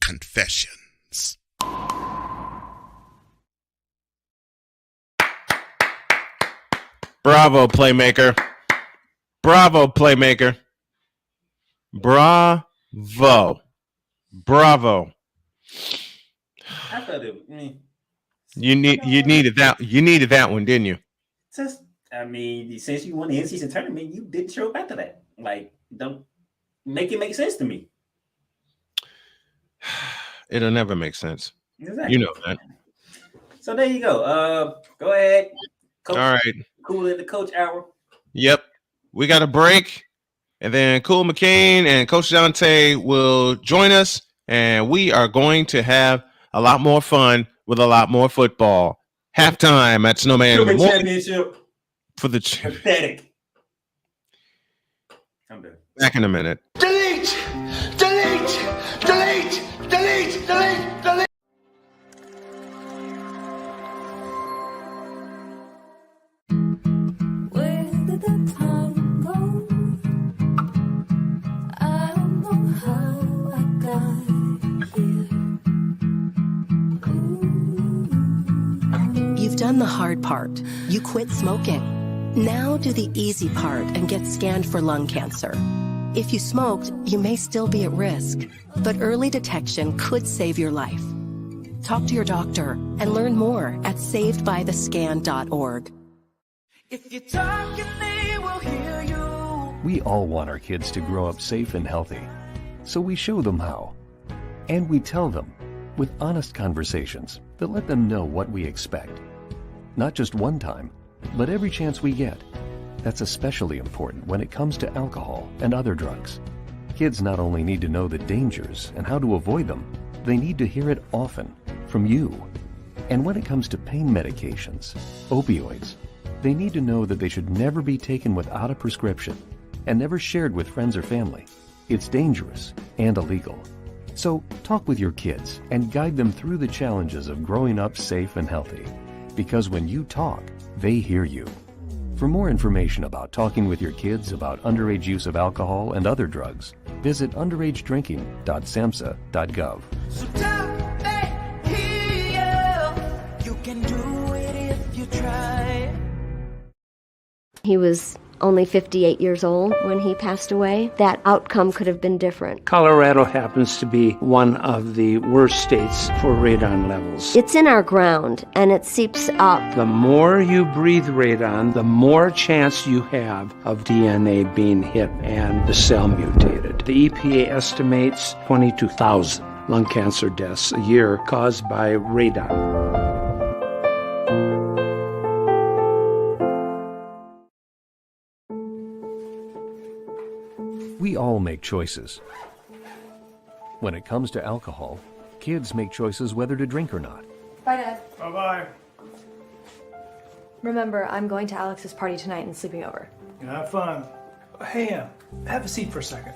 Confessions. Bravo, Playmaker. Bravo, Playmaker. Bravo. Bravo. I thought it. You needed that one, didn't you? Just, I mean, since you won the in-season tournament, you didn't show up after that. Like, don't make it make sense to me. It'll never make sense. Exactly. You know that. So there you go. Go ahead. Coach, all right. Cool in the coach hour. Yep. We got a break. And then Cool McCain and Coach Dante will join us. And we are going to have a lot more fun with a lot more football. Halftime at Snowman Championship. For the pathetic. I'm done. Back in a minute. Delete! Delete! Delete! Delete! Delete! Delete! Where did the time go? I don't know how I got here. You've done the hard part. You quit smoking. Now do the easy part and get scanned for lung cancer. If you smoked, you may still be at risk, but early detection could save your life. Talk to your doctor and learn more at savedbythescan.org. If you talk and they will hear you. We all want our kids to grow up safe and healthy, so we show them how. And we tell them with honest conversations that let them know what we expect. Not just one time, but every chance we get. That's especially important when it comes to alcohol and other drugs. Kids not only need to know the dangers and how to avoid them, they need to hear it often from you. And when it comes to pain medications, opioids, they need to know that they should never be taken without a prescription and never shared with friends or family. It's dangerous and illegal. So talk with your kids and guide them through the challenges of growing up safe and healthy. Because when you talk, they hear you. For more information about talking with your kids about underage use of alcohol and other drugs, visit underagedrinking.samhsa.gov. So talk, they hear you. You can do it if you try. He was only 58 years old when he passed away. That outcome could have been different. Colorado happens to be one of the worst states for radon levels. It's in our ground, and it seeps up. The more you breathe radon, the more chance you have of DNA being hit and the cell mutated. The EPA estimates 22,000 lung cancer deaths a year caused by radon. We all make choices. When it comes to alcohol, kids make choices whether to drink or not. Bye, Dad. Bye-bye. Remember, I'm going to Alex's party tonight and sleeping over. Have fun. Hey, have a seat for a second.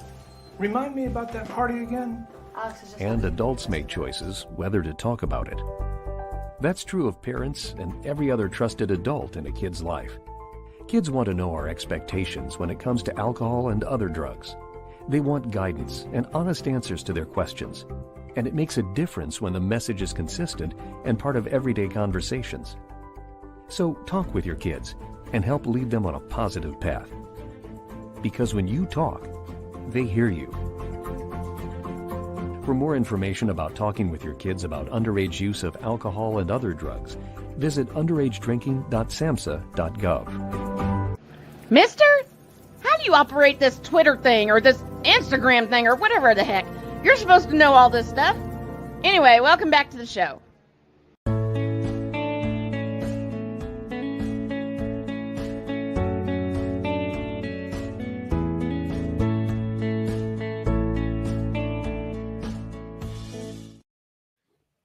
Remind me about that party again? Alex is just... And adults make choices whether to talk about it. That's true of parents and every other trusted adult in a kid's life. Kids want to know our expectations when it comes to alcohol and other drugs. They want guidance and honest answers to their questions. And it makes a difference when the message is consistent and part of everyday conversations. So talk with your kids and help lead them on a positive path. Because when you talk, they hear you. For more information about talking with your kids about underage use of alcohol and other drugs, visit underagedrinking.samhsa.gov. Mister, how do you operate this Twitter thing or this Instagram thing or whatever the heck? You're supposed to know all this stuff. Anyway, welcome back to the show.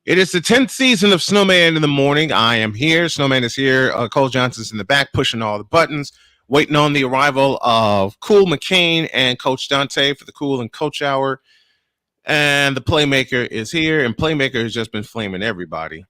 It is the 10th season of Snowman in the morning. I am here. Snowman is here. Cole Johnson's in the back pushing all the buttons, waiting on the arrival of Cool McCain and Coach Dante for the Cool and Coach Hour. And the Playmaker is here, and Playmaker has just been flaming everybody.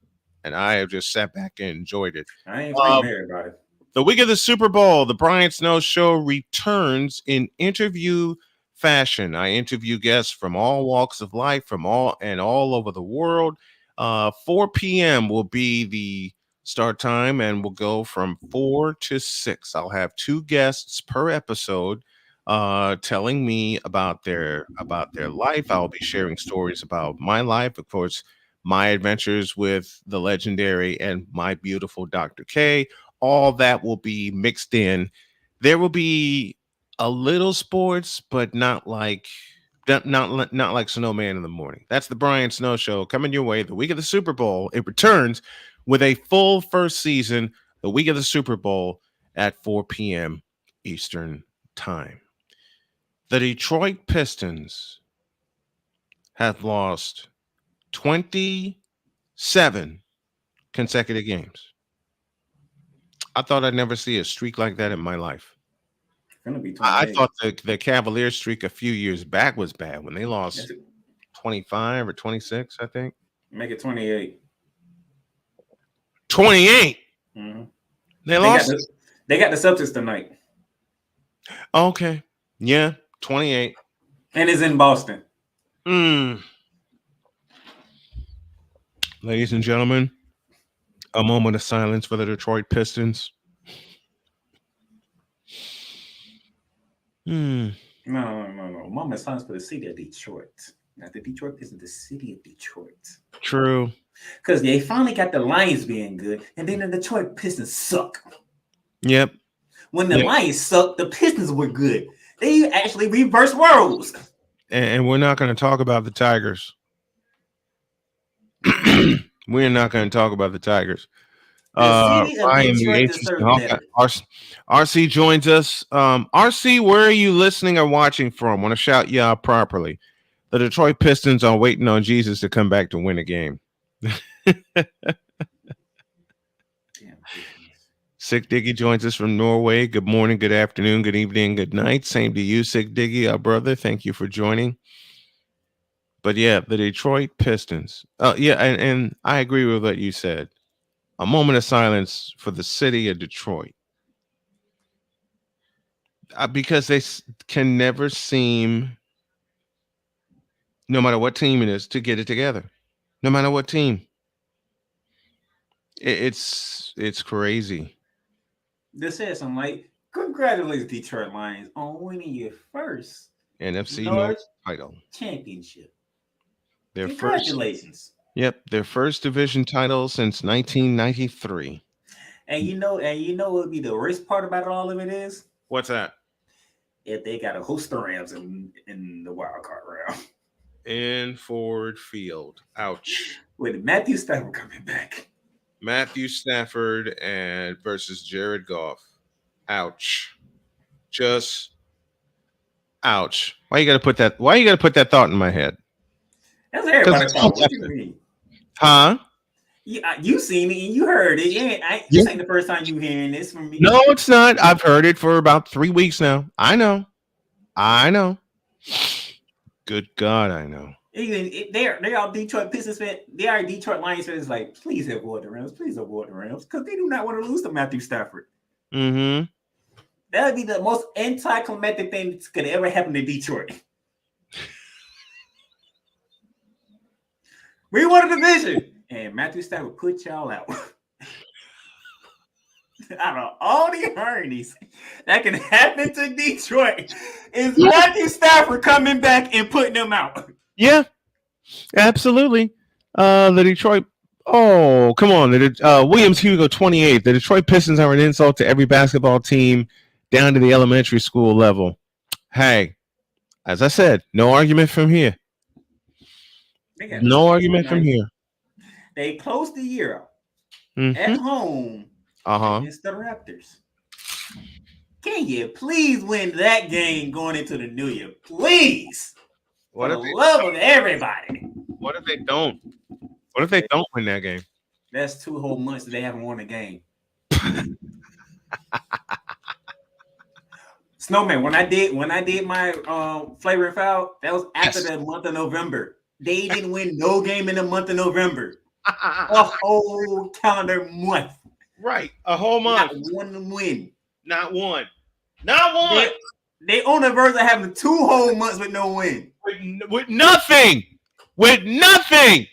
And I have just sat back and enjoyed it. I ain't flaming everybody. The week of the Super Bowl, the Brian Snow Show returns in interview fashion. I interview guests from all walks of life, from all over the world. 4 p.m. will be the start time, and we'll go from 4 to 6. I'll have 2 guests per episode telling me about their life. I'll be sharing stories about my life, of course, my adventures with the legendary and my beautiful Dr. K. All that will be mixed in. There will be a little sports, but not like Snowman in the morning. That's the Brian Snow Show coming your way the week of the Super Bowl. It returns with a full first season the week of the Super Bowl at 4 p.m. Eastern Time. The Detroit Pistons have lost 27 consecutive games. I thought I'd never see a streak like that in my life. I thought the Cavaliers streak a few years back was bad when they lost 25 or 26, I think. Make it 28. 28? Mm-hmm. They lost? They got the Celtics tonight. Okay. Yeah, 28. And it's in Boston. Ladies and gentlemen, a moment of silence for the Detroit Pistons. No. Moment of silence for the city of Detroit. Now, the Detroit Pistons, the city of Detroit. True. Because they finally got the Lions being good, and then the Detroit Pistons suck. Yep. When the Lions suck, the Pistons were good. They actually reversed roles. And we're not going to talk about the Tigers. We're not going to talk about the Tigers. RC joins us. RC, where are you listening or watching from? Want to shout you out properly. The Detroit Pistons are waiting on Jesus to come back to win a game. Sick Diggy joins us from Norway. Good morning, good afternoon, good evening, good night. Same to you, Sick Diggy, our brother. Thank you for joining. But yeah, the Detroit Pistons. And I agree with what you said. A moment of silence for the city of Detroit. Because they can never seem, no matter what team it is, to get it together. No matter what team. It's crazy. This says something like, congratulations, Detroit Lions, on winning your first NFC North title. Championship. Their Congratulations. Their first division title since 1993. And you know what would be the worst part about all of it is? What's that? If they got to host the Rams in the wild card round. In Ford Field. Ouch. With Matthew Stafford coming back. Matthew Stafford and versus Jared Goff. Ouch. Just ouch. Why you gotta put that thought in my head? That's everybody thought. What do you mean? Huh? You seen it and you heard it. This ain't the first time you hearing this from me. No, it's not. I've heard it for about 3 weeks now. I know. Good God, I know. Even they're all Detroit Pistons fans. They are Detroit Lions fans. Like, please avoid the Rams. Please avoid the Rams because they do not want to lose to Matthew Stafford. Mm-hmm. That would be the most anticlimactic thing that could ever happen to Detroit. We won a division, and Matthew Stafford put y'all out. out of all the attorneys that can happen to Detroit is Matthew Stafford coming back and putting them out. Yeah, absolutely. The Detroit. Oh, come on. Williams Hugo 28. The Detroit Pistons are an insult to every basketball team down to the elementary school level. Hey, as I said, no argument from here. No argument from here. They closed the year out Mm-hmm. at home against the Raptors. Can you please win that game going into the new year? Please. What For if the they- love of everybody. What if they don't? What if they don't win that game? That's 2 whole months that they haven't won a game. Snowman, when I did my flavor and foul, that was after the month of November. They didn't win no game in the month of November. A whole calendar month. Right. A whole month. Not one win. Not one. Not one. They on the verge of having 2 whole months with no win. With nothing. With nothing.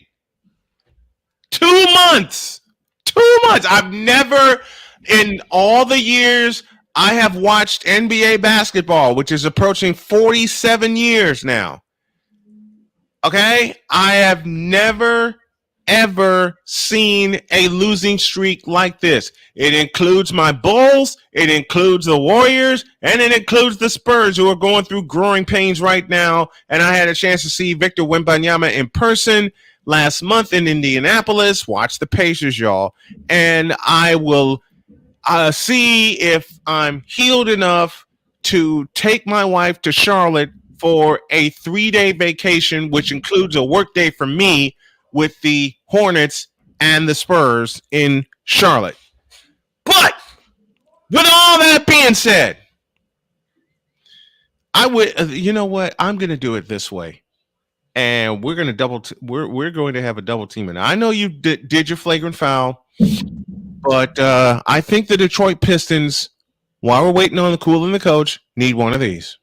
2 months. 2 months. I've never, in all the years I have watched NBA basketball, which is approaching 47 years now. Okay? I have never, ever seen a losing streak like this. It includes my Bulls, it includes the Warriors, and it includes the Spurs, who are going through growing pains right now. And I had a chance to see Victor Wembanyama in person last month in Indianapolis. Watch the Pacers, y'all. And I will see if I'm healed enough to take my wife to Charlotte for a 3-day vacation, which includes a work day for me with the Hornets and the Spurs in Charlotte. But with all that being said, I would, you know what? I'm going to do it this way, and we're going to we're going to have a double team. And I know you did your flagrant foul, but I think the Detroit Pistons, while we're waiting on the cool and the coach, need one of these.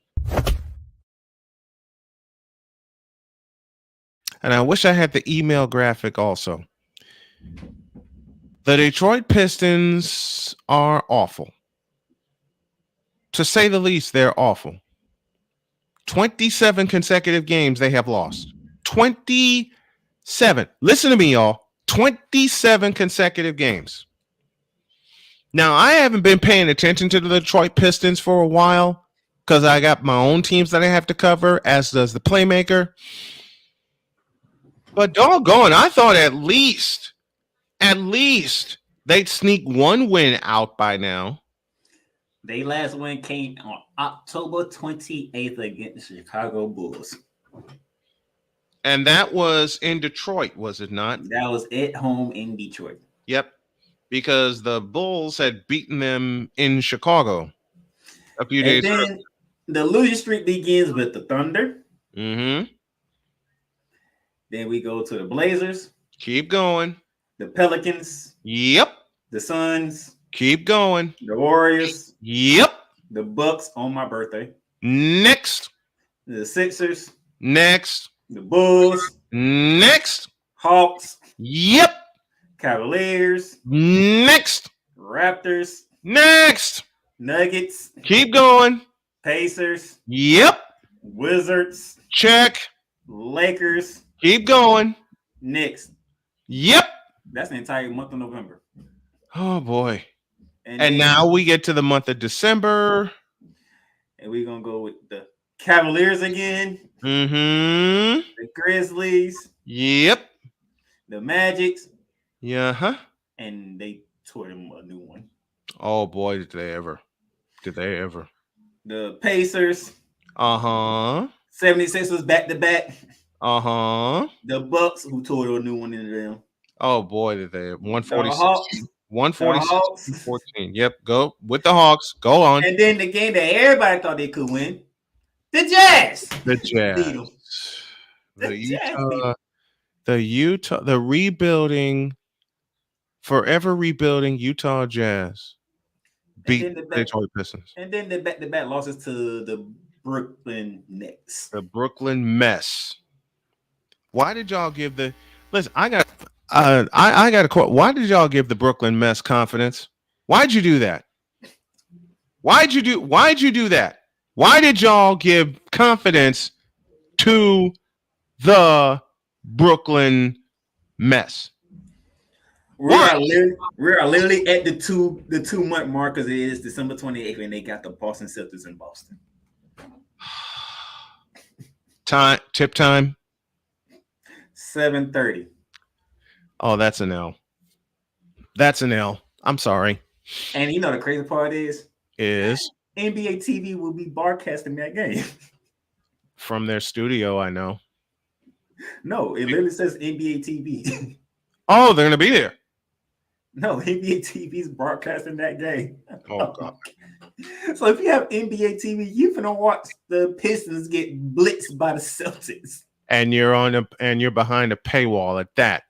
And I wish I had the email graphic also. The Detroit Pistons are awful. To say the least, they're awful. 27 consecutive games they have lost. 27. Listen to me, y'all. 27 consecutive games. Now, I haven't been paying attention to the Detroit Pistons for a while because I got my own teams that I have to cover, as does the Playmaker. But doggone, I thought at least they'd sneak one win out by now. They last win came on October 28th against the Chicago Bulls. And that was in Detroit, was it not? That was at home in Detroit. Yep. Because the Bulls had beaten them in Chicago a few days ago. Then the losing streak begins with the Thunder. Mm-hmm. Then we go to the Blazers. Keep going. The Pelicans. Yep. The Suns. Keep going. The Warriors. Yep. The Bucks on my birthday. Next. The Sixers. Next. The Bulls. Next. Hawks. Yep. Cavaliers. Next. Raptors. Next. Nuggets. Keep going. Pacers. Yep. Wizards. Check. Lakers. Keep going. Knicks. Yep. That's the entire month of November. Oh, boy. And now we get to the month of December. And we're going to go with the Cavaliers again. Mm-hmm. The Grizzlies. Yep. The Magics. Yeah. And they tore them a new one. Oh, boy, did they ever. Did they ever. The Pacers. Uh-huh. 76ers back-to-back. Uh-huh. The Bucks, who tore a new one into them. Oh, boy, did they. 146. 146. 14. Yep, go with the Hawks. Go on. And then the game that everybody thought they could win. The Jazz. The Jazz. The rebuilding, forever rebuilding Utah Jazz beat the Detroit Pistons. And then the back-to-back losses to the Brooklyn Nets. The Brooklyn mess. Why did y'all give the? Listen, I got a quote. Why did y'all give the Brooklyn mess confidence? Why'd you do that? Why'd you do that? Why did y'all give confidence to the Brooklyn mess? We are literally at the 2 month mark because it is December 28th and they got the Boston Celtics in Boston. Tip time. 7:30. Oh, that's an L. That's an L. I'm sorry. And you know the crazy part is NBA TV will be broadcasting that game. From their studio, I know. No, it literally says NBA TV. Oh, they're gonna be there. No, NBA TV is broadcasting that game. Oh God. So if you have NBA TV, you finna watch the Pistons get blitzed by the Celtics. And you're behind a paywall at that.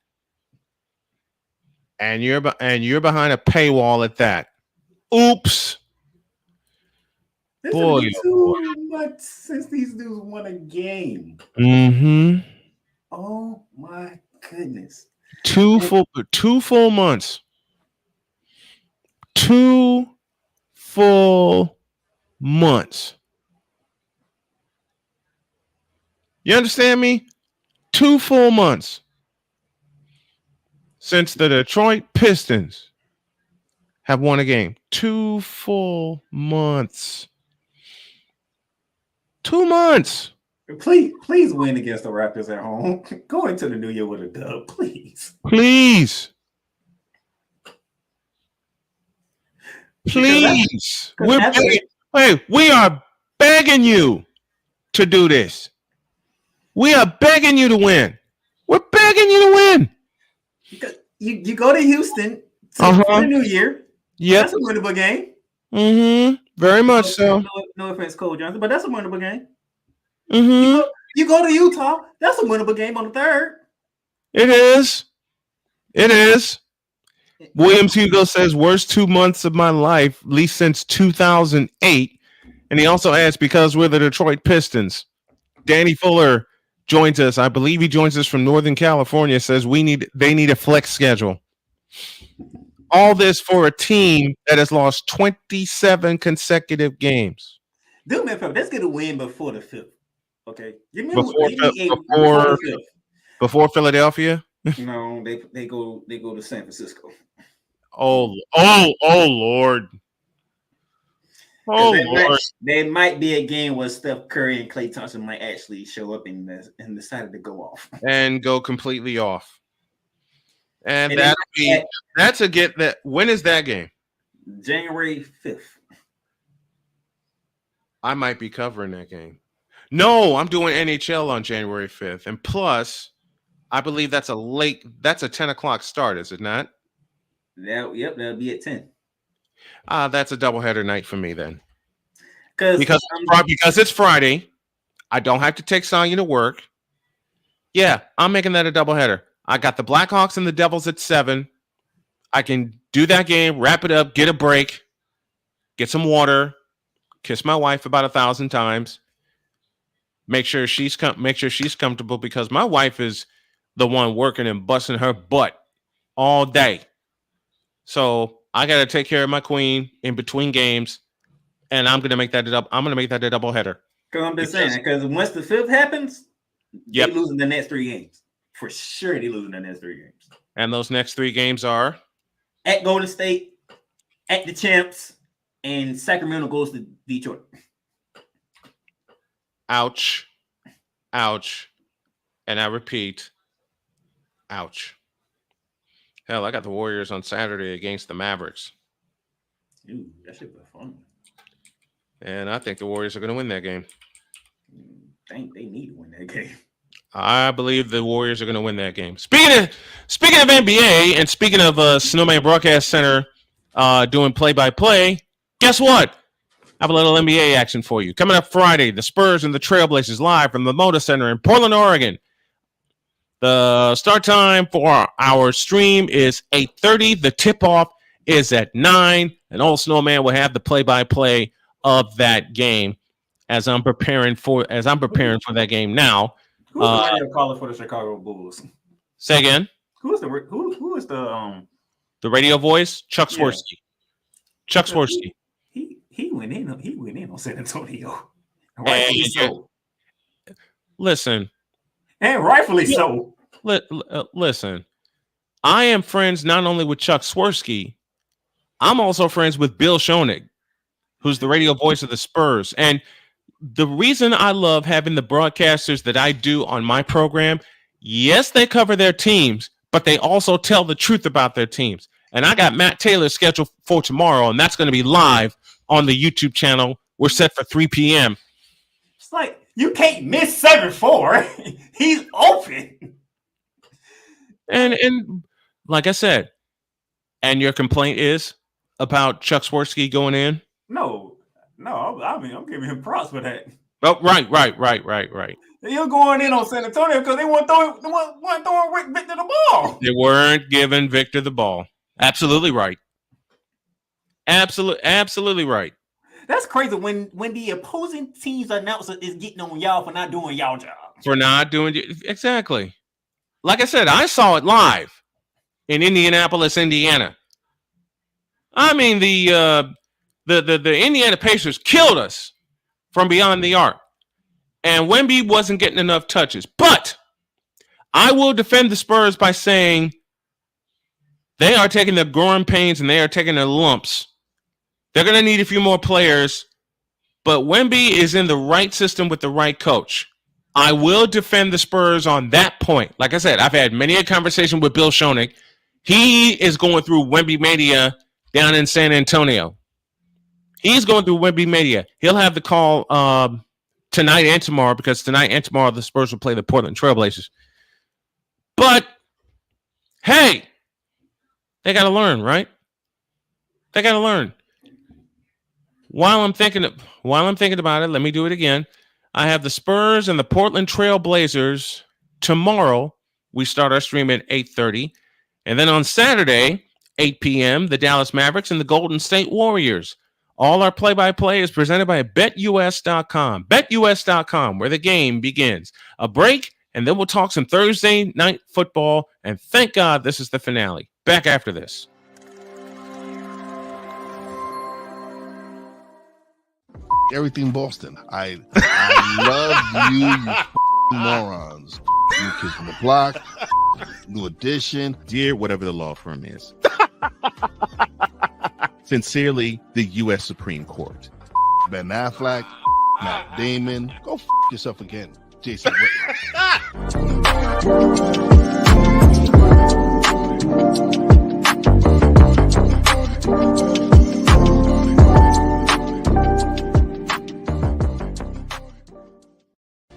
And you're behind a paywall at that. Oops. This Boy, is too much since these dudes won a game. Mm-hmm. Oh my goodness. 2 full months. 2 full months. You understand me? 2 full months since the Detroit Pistons have won a game. 2 full months. 2 months. Please win against the Raptors at home. Go into the new year with a dub, please. Please. Please. We are begging you to do this. We are begging you to win. We're begging you to win. You go to Houston for the new year. Yep. That's a winnable game. Mm-hmm. Very much so. No offense, Cole Johnson, but that's a winnable game. Mm-hmm. You go to Utah. That's a winnable game on the 3rd. It is. It is. Williams Hugo says, worst 2 months of my life, at least since 2008. And he also adds, because we're the Detroit Pistons. Danny Fuller joins us. I believe he joins us from Northern California, says they need a flex schedule. All this for a team that has lost 27 consecutive games. Do me a favor. Let's get a win before the 5th. Okay. Before Philadelphia? No, they go to San Francisco. Oh Lord. Oh Lord. There might be a game where Steph Curry and Klay Thompson might actually show up and decided to go off. And go completely off. And when is that game? January 5th. I might be covering that game. No, I'm doing NHL on January 5th. And plus, I believe that's a 10 o'clock start, is it not? Yep, that'll be at 10. That's a doubleheader night for me then. Because it's Friday. I don't have to take Sonya to work. Yeah, I'm making that a doubleheader. I got the Blackhawks and the Devils at 7. I can do that game, wrap it up, get a break, get some water, kiss my wife about 1,000 times. Make sure she's comfortable, because my wife is the one working and busting her butt all day. So I got to take care of my queen in between games, and I'm going to make that a double header. Because I'm just saying, because once the 5th happens, they're losing the next 3 games. For sure, they're losing the next 3 games. And those next 3 games are? At Golden State, at the Champs, and Sacramento goes to Detroit. Ouch. Ouch. And I repeat, ouch. Hell, I got the Warriors on Saturday against the Mavericks. Ooh, that should be fun. And I think the Warriors are going to win that game. They need to win that game. I believe the Warriors are going to win that game. Speaking of NBA and speaking of Snowman Broadcast Center doing play-by-play, guess what? I have a little NBA action for you. Coming up Friday, the Spurs and the Trailblazers live from the Moda Center in Portland, Oregon. The start time for our stream is 8:30. The tip-off is at 9. And Old Snowman will have the play-by-play of that game as I'm preparing for that game now. Who's the radio caller for the Chicago Bulls? Say again. Who is the radio voice? Chuck Swirsky. Chuck Swirsky. He went in on San Antonio. Rightfully so. Listen. And rightfully so. Listen. I am friends not only with Chuck Swirsky, I'm also friends with Bill Schoenig, who's the radio voice of the Spurs. And the reason I love having the broadcasters that I do on my program, yes, they cover their teams, but they also tell the truth about their teams. And I got Matt Taylor scheduled for tomorrow, and that's going to be live on the YouTube channel. We're set for 3 p.m. It's like, you can't miss 7-4. He's open. And like I said, and your complaint is about Chuck Swirsky going in? No, I mean, I'm giving him props for that. Oh, right. You're going in on San Antonio because they weren't throwing Victor the ball. They weren't giving Victor the ball. Absolutely right. Absolutely right. That's crazy when the opposing team's announcer is getting on y'all for not doing y'all job. For not doing exactly. Like I said, I saw it live in Indianapolis, Indiana. I mean, the Indiana Pacers killed us from beyond the arc. And Wemby wasn't getting enough touches. But I will defend the Spurs by saying they are taking their growing pains and they are taking their lumps. They're going to need a few more players. But Wemby is in the right system with the right coach. I will defend the Spurs on that point. Like I said, I've had many a conversation with Bill Schoenig. He is going through Wemby Mania down in San Antonio. He's going through Wemby Mania. He'll have the call tonight and tomorrow, because tonight and tomorrow the Spurs will play the Portland Trailblazers. But hey, they got to learn, right? They got to learn. While I'm thinking about it, let me do it again. I have the Spurs and the Portland Trailblazers tomorrow. We start our stream at 8:30. And then on Saturday, 8 p.m., the Dallas Mavericks and the Golden State Warriors. All our play-by-play is presented by BetUS.com. BetUS.com, where the game begins. A break, and then we'll talk some Thursday night football. And thank God this is the finale. Back after this. Everything Boston. I love you morons. New Kids from the Block, New Edition. Dear whatever the law firm is. Sincerely, the U.S. Supreme Court. Ben Affleck, Matt Damon. Go yourself again, Jason Whitlock.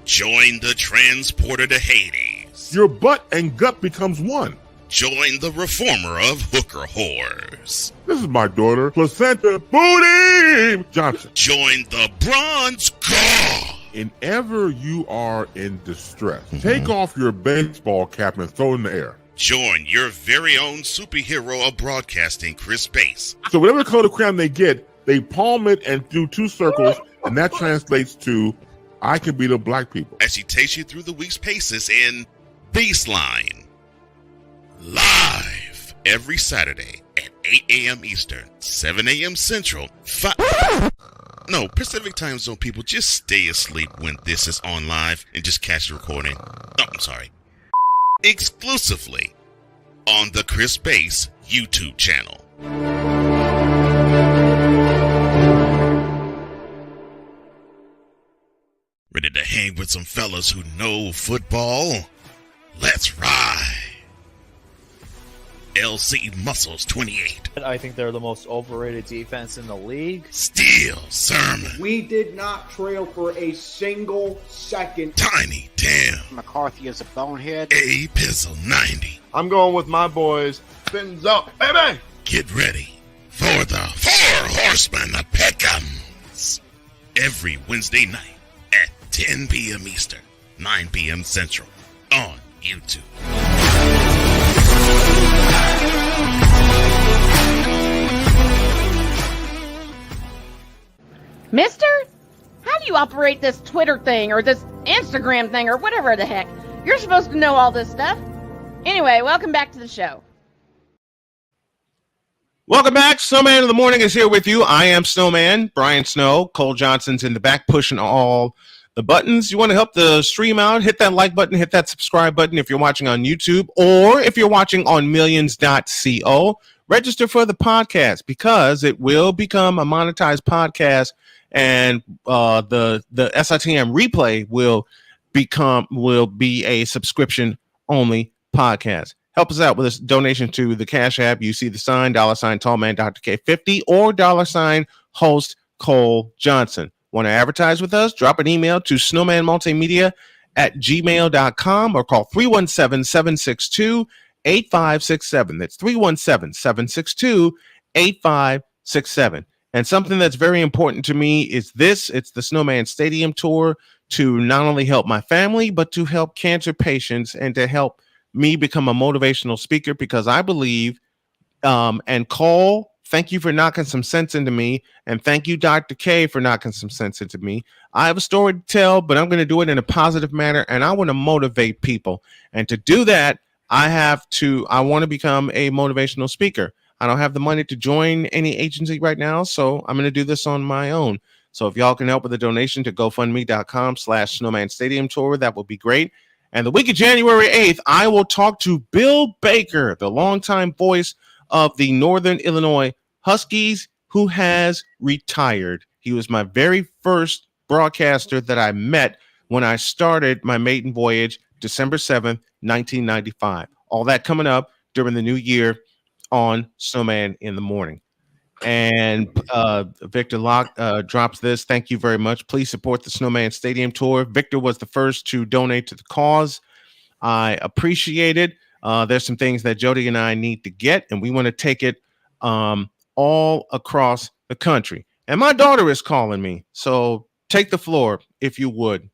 Join the transporter to Hades. Your butt and gut becomes one. Join the reformer of hooker whores. This is my daughter, Placenta Booty Johnson. Join the bronze god. Whenever you are in distress, take off your baseball cap and throw it in the air. Join your very own superhero of broadcasting, Chris Bass. So whatever color crayon they get, they palm it and do 2 circles, and that translates to, I can beat up black people. As she takes you through the week's paces in Baseline. Live every Saturday at 8 a.m. Eastern, 7 a.m. Central, Pacific Time Zone people, just stay asleep when this is on live and just catch the recording. Oh, I'm sorry. Exclusively on the Chris Bass YouTube channel. Ready to hang with some fellas who know football? Let's ride. LC Muscles 28. I think they're the most overrated defense in the league. Steel Sermon. We did not trail for a single second. Tiny Tim. McCarthy is a bonehead. A Pizzle 90. I'm going with my boys. Fins up, baby. Get ready for the 4 Horsemen of Pick'ems. Every Wednesday night at 10 p.m. Eastern, 9 p.m. Central on YouTube. Mister, how do you operate this Twitter thing or this Instagram thing or whatever the heck? You're supposed to know all this stuff. Anyway, welcome back to the show. Welcome back. Snowman in the Morning is here with you. I am Snowman, Brian Snow. Cole Johnson's in the back pushing all the buttons. You want to help the stream out, hit that like button, hit that subscribe button if you're watching on YouTube, or if you're watching on millions.co, register for the podcast because it will become a monetized podcast, and the SITM replay will be a subscription only podcast. Help us out with a donation to the Cash App. You see the sign, $ Tallman Dr. K50 or $ host Cole Johnson. Want to advertise with us? Drop an email to snowmanmultimedia@gmail.com or call 317-762-8567. That's 317-762-8567. And something that's very important to me is this. It's the Snowman Stadium Tour to not only help my family, but to help cancer patients and to help me become a motivational speaker, because I believe, and Cole, thank you for knocking some sense into me, and thank you, Dr. K, for knocking some sense into me. I have a story to tell, but I'm going to do it in a positive manner, and I want to motivate people. And to do that, I want to become a motivational speaker. I don't have the money to join any agency right now, so I'm going to do this on my own. So if y'all can help with a donation to GoFundMe.com/Snowman Stadium Tour, that would be great. And the week of January 8th, I will talk to Bill Baker, the longtime voice of the Northern Illinois Huskies, who has retired. He was my very first broadcaster that I met when I started my maiden voyage, December 7th, 1995. All that coming up during the new year on Snowman in the Morning. And Victor Locke drops this. Thank you very much. Please support the Snowman Stadium Tour. Victor was the first to donate to the cause. I appreciate it. There's some things that Jody and I need to get, and we want to take it all across the country. And my daughter is calling me, so take the floor if you would.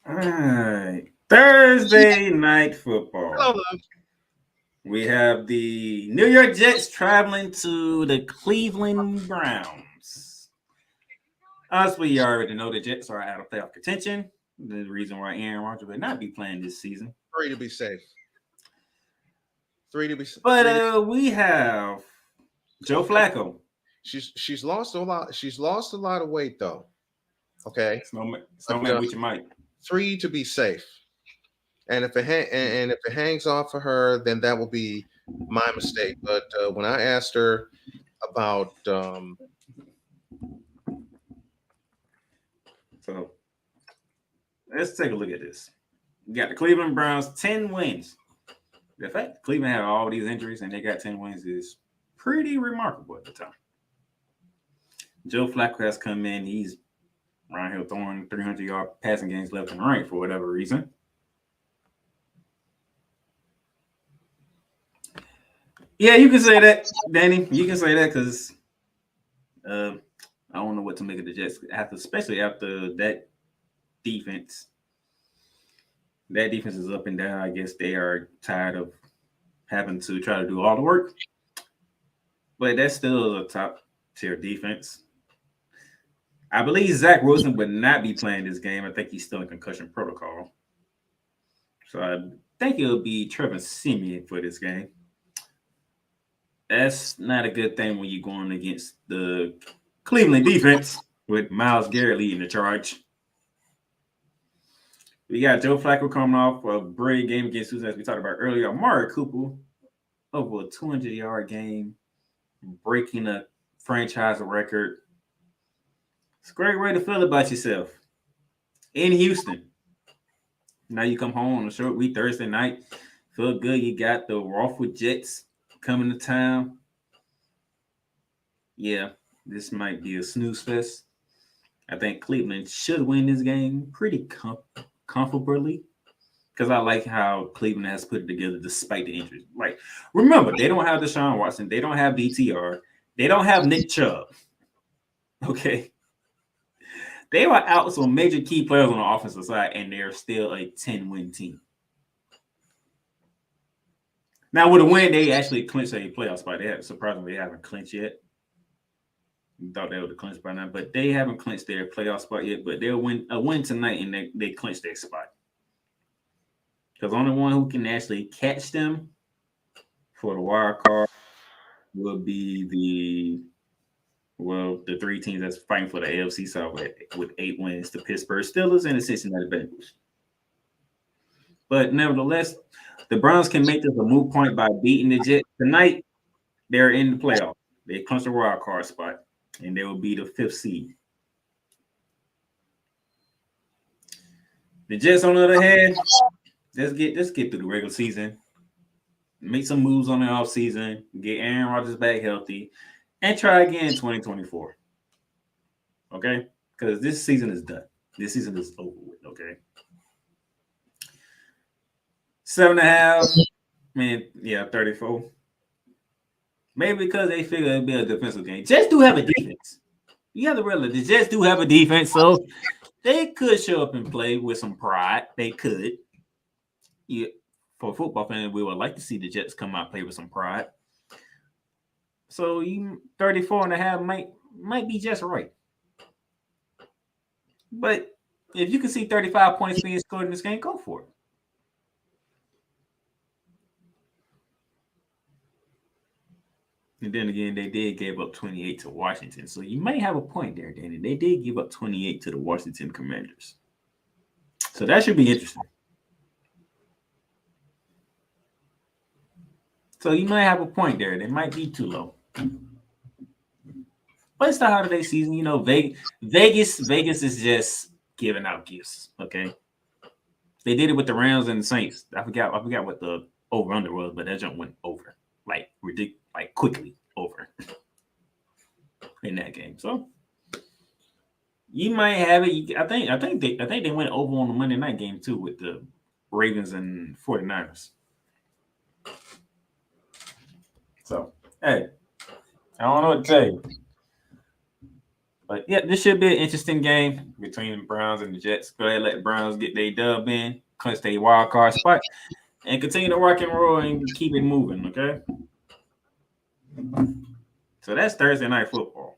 All right. Thursday night football. Hello. We have the New York Jets traveling to the Cleveland Browns. As we already know, the Jets are out of playoff contention. The reason why Aaron Rodgers will not be playing this season. 3 to be safe. 3 to be safe. But we have Joe Flacco. She's lost a lot. She's lost a lot of weight though. Okay. Snowman with your mic. 3 to be safe. And if it hangs off of her, then that will be my mistake. But when I asked her about so let's take a look at this. We got the Cleveland Browns, 10 wins. The fact Cleveland had all these injuries and they got 10 wins is pretty remarkable at the time. Joe Flacco has come in. He's around here throwing 300-yard passing games left and right for whatever reason. Yeah, you can say that, Danny. You can say that because I don't know what to make of the Jets, especially after that defense. That defense is up and down. I guess they are tired of having to try to do all the work. But that's still a top-tier defense. I believe Zach Wilson would not be playing this game. I think he's still in concussion protocol. So I think it'll be Trevor Siemian for this game. That's not a good thing when you're going against the Cleveland defense with Myles Garrett leading the charge. We got Joe Flacco coming off a brilliant game against Houston, as we talked about earlier. Amari Cooper over a 200-yard game, breaking a franchise record. It's a great way to feel about yourself in Houston. Now you come home on a short week Thursday night, feel good. You got the Rawford Jets coming to town. Yeah, this might be a snooze fest. I think Cleveland should win this game pretty comfortably because I like how Cleveland has put it together despite the injuries. Like, remember, they don't have Deshaun Watson. They don't have DTR. They don't have Nick Chubb. Okay? They were out some major key players on the offensive side, and they're still a 10-win team. Now, with a win, they actually clinched a playoff spot. Surprisingly, they haven't clinched yet. You thought they would have clinched by now, but they haven't clinched their playoff spot yet. But they'll win a win tonight, and they clinch their spot. Because only one who can actually catch them for the wild card will be the three teams that's fighting for the AFC South with 8 wins: the Pittsburgh Steelers and the Cincinnati Bengals. But nevertheless, the Browns can make this a moot point by beating the Jets tonight. They're in the playoff. They clinched a wild card spot, and they will be the 5th seed. The Jets, on the other hand, let's get through the regular season, make some moves on the offseason, get Aaron Rodgers back healthy, and try again in 2024. Okay? Because this season is done. This season is over with, okay? 7.5, 34. Maybe because they figure it'd be a defensive game. Jets do have a defense. You have to realize the Jets do have a defense, so they could show up and play with some pride. They could. Yeah, for a football fan, we would like to see the Jets come out and play with some pride. So 34.5 might be just right. But if you can see 35 points being scored in this game, go for it. And then again, they did give up 28 to Washington. So you might have a point there, Danny. They did give up 28 to the Washington Commanders. So that should be interesting. So you might have a point there. They might be too low. But it's the holiday season. You know, Vegas is just giving out gifts, okay? They did it with the Rams and the Saints. I forgot what the over-under was, but that jump went over. Like ridiculous. Like quickly over in that game. So you might have it. I think they went over on the Monday night game too with the Ravens and 49ers. So hey, I don't know what to tell you. But yeah, this should be an interesting game between the Browns and the Jets. Go ahead and let the Browns get their dub in, clinch their wild card spot, and continue to rock and roll and keep it moving, okay? So that's Thursday night football.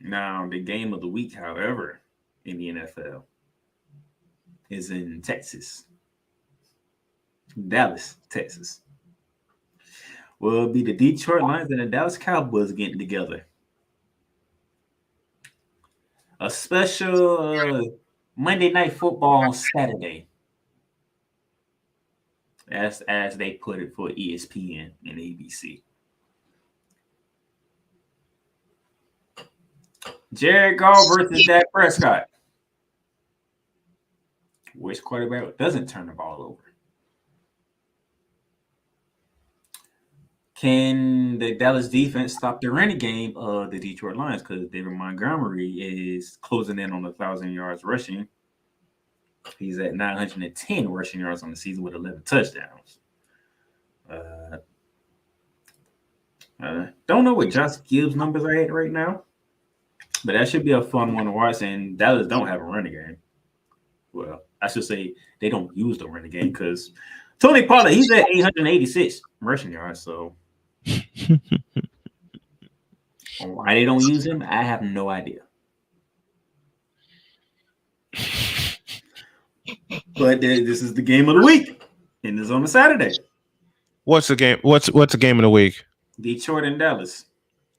Now, the game of the week, however, in the NFL is in Texas. Dallas, Texas. Will be the Detroit Lions and the Dallas Cowboys getting together. A special Monday night football on Saturday. As they put it for ESPN and ABC. Jared Goff versus Dak Prescott. Which quarterback doesn't turn the ball over? Can the Dallas defense stop the running game of the Detroit Lions? Because David Montgomery is closing in on 1,000 yards rushing. He's at 910 rushing yards on the season with 11 touchdowns. Don't know what Josh Gibbs' numbers are at right now, but that should be a fun one to watch. And Dallas don't have a running game. Well, I should say they don't use the running game because Tony Pollard, he's at 886 rushing yards. So why they don't use him, I have no idea. But this is the game of the week, and it's on a Saturday. What's the game? What's the game of the week? Detroit and Dallas.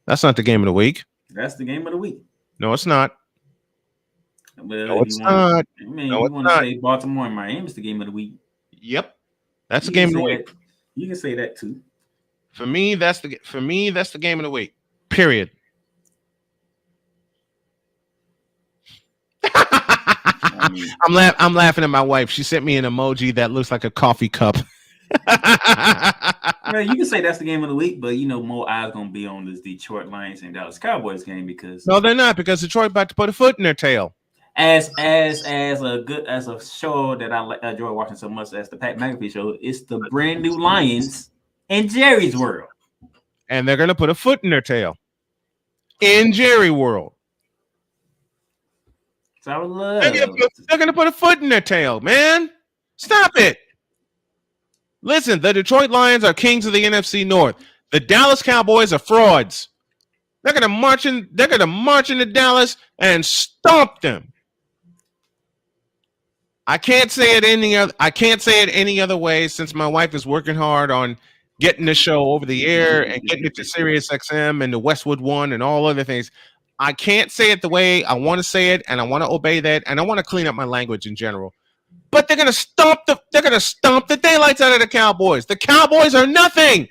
That's not the game of the week. That's the game of the week. No, it's not. Well, no, it's not. I mean, no, you want to say Baltimore and Miami is the game of the week. Yep, that's the game of the week. You can say that too. For me, that's the game of the week. Period. I'm laughing at my wife. She sent me an emoji that looks like a coffee cup. Well, you can say that's the game of the week, but you know more eyes gonna be on this Detroit Lions and Dallas Cowboys game because no, they're not because Detroit about to put a foot in their tail. As a show that I enjoy watching so much as the Pat McAfee show, it's the brand new Lions in Jerry's World, and they're gonna put a foot in their tail in Jerry World. So I would love. They're gonna put a foot in their tail, man. Stop it. Listen, the Detroit Lions are kings of the NFC North. The Dallas Cowboys are frauds. They're gonna march into Dallas and stomp them. I can't say it any other way since my wife is working hard on getting the show over the air and getting it to Sirius XM and the Westwood One and all other things. I can't say it the way I want to say it, and I want to obey that, and I want to clean up my language in general. But they're gonna stomp the daylights out of the Cowboys. The Cowboys are nothing.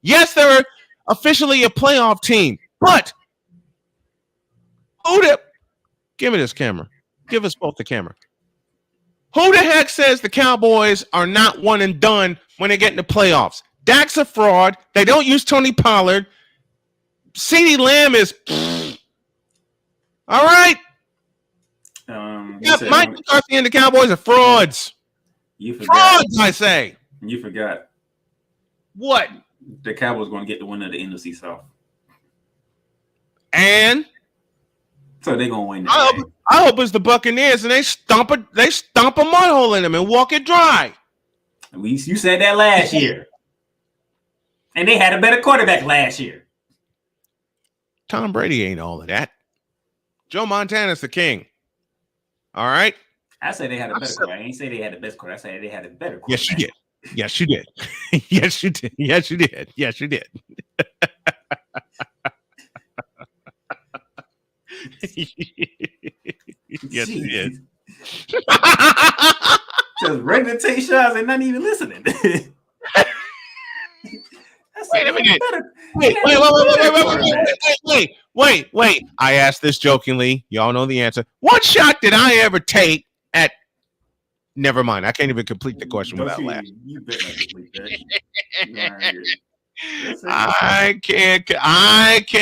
Yes, they're officially a playoff team, but give me this camera. Give us both the camera. Who the heck says the Cowboys are not one and done when they get in the playoffs? Dak's a fraud. They don't use Tony Pollard. CeeDee Lamb is all right. Mike McCarthy and the Cowboys are frauds. You forgot. Frauds, I say. You forgot. What? The Cowboys going to get the win of the NFC South. And so they're going to win. I hope it's the Buccaneers and they stomp a mud hole in them and walk it dry. You said that last year. And they had a better quarterback last year. Tom Brady ain't all of that. Joe Montana's the king. All right. I said they had a better quarterback. I ain't say they had the best quarterback. I said they had a better quarterback. Yes, you did. Yes, you did. Yes, you did. Yes, you did. Yes, you did. Yes, you did. Just ready to take shots and not even listening. Wait a minute. Wait. I asked this jokingly. Y'all know the answer. What shot did I ever take at? Never mind. I can't even complete the question without laughing. You better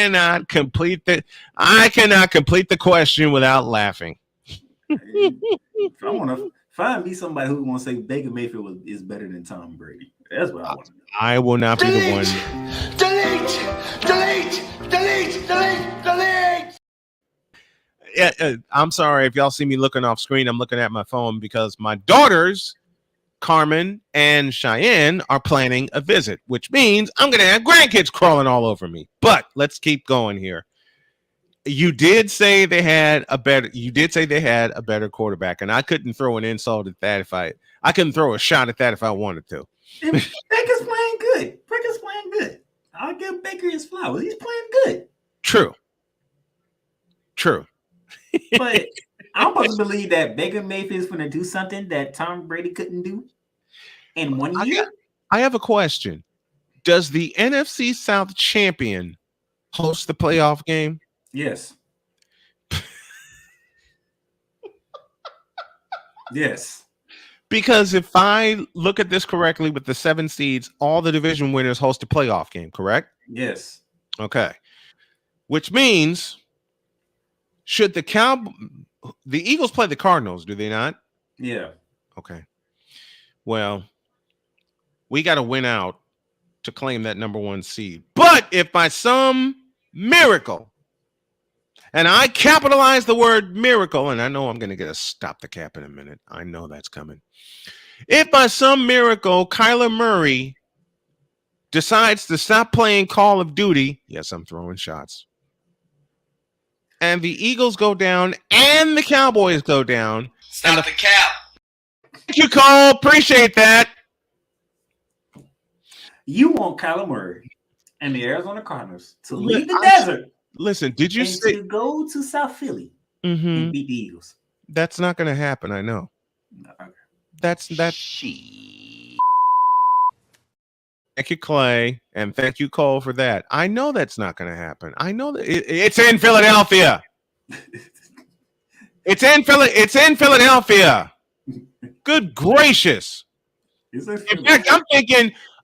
not complete that. I cannot complete the question without laughing. I want to find me somebody who wants to say Baker Mayfield is better than Tom Brady. That's what I want to know. I will not be the one. Delete. Yeah, I'm sorry if y'all see me looking off screen. I'm looking at my phone because my daughters, Carmen and Cheyenne, are planning a visit, which means I'm going to have grandkids crawling all over me. But let's keep going here. You did say they had a better quarterback, and I couldn't throw an insult at that I couldn't throw a shot at that if I wanted to. Baker's playing good. Baker's playing good. I'll give Baker his flowers. He's playing good. True. But I'm supposed to believe that Baker Mayfield's going to do something that Tom Brady couldn't do in 1 year. I have a question. Does the NFC South champion host the playoff game? Yes. Yes. Because if I look at this correctly, with the 7 seeds, all the division winners host a playoff game, correct? Yes. Okay. Which means, should the Eagles play the Cardinals, do they not? Yeah. Okay. Well, we got to win out to claim that number 1 seed. But if by some miracle, and I capitalize the word miracle, and I know I'm going to get a stop the cap in a minute. I know that's coming. If by some miracle Kyler Murray decides to stop playing Call of Duty, yes, I'm throwing shots, and the Eagles go down and the Cowboys go down. Stop the cap. Thank you, Cole. Appreciate that. You want Kyler Murray and the Arizona Cardinals to leave the desert. Listen, did you say to go to South Philly and beat the Eagles? That's not going to happen. I know. Okay. That's. Thank you, Clay, and thank you, Cole, for that. I know that's not going to happen. I know that it's in Philadelphia. It's in Philadelphia. Good gracious! In fact,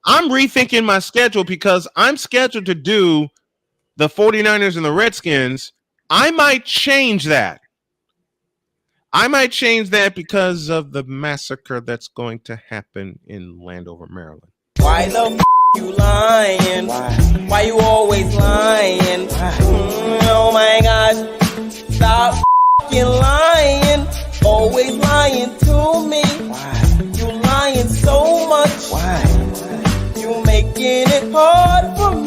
I'm rethinking my schedule because I'm scheduled to do the 49ers and the Redskins. I might change that. Because of the massacre that's going to happen in Landover, Maryland. Why the you lying? Why you always lying? Oh my gosh, stop lying. Always lying to me. You lying so much. You making it hard for me.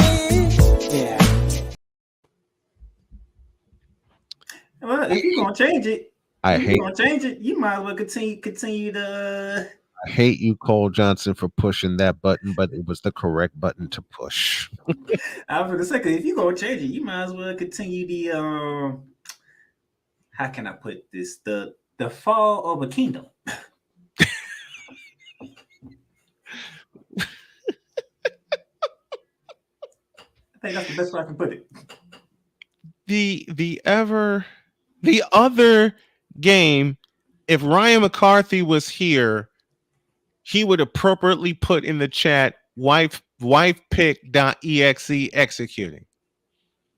Well, if you're gonna change it, I If hate you're gonna change it, you might as well continue to. I hate you, Cole Johnson, for pushing that button, but it was the correct button to push. For the second, if you're gonna change it, you might as well continue the how can I put this? The fall of a kingdom. I think that's the best way I can put it. The other game, if Ryan McCarthy was here, he would appropriately put in the chat wifepick.exe executing.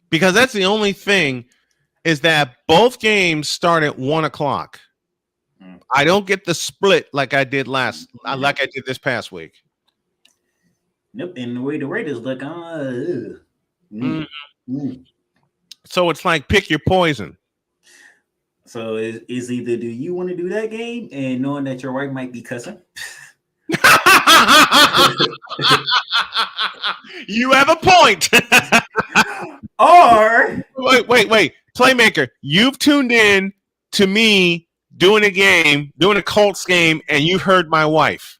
Because that's the only thing, is that both games start at 1:00. I don't get the split like I did this past week. Nope, and the way the Raiders look, So it's like pick your poison. So is either do you want to do that game and knowing that your wife might be cussing? You have a point. Or wait. Playmaker, you've tuned in to me doing a Colts game, and you heard my wife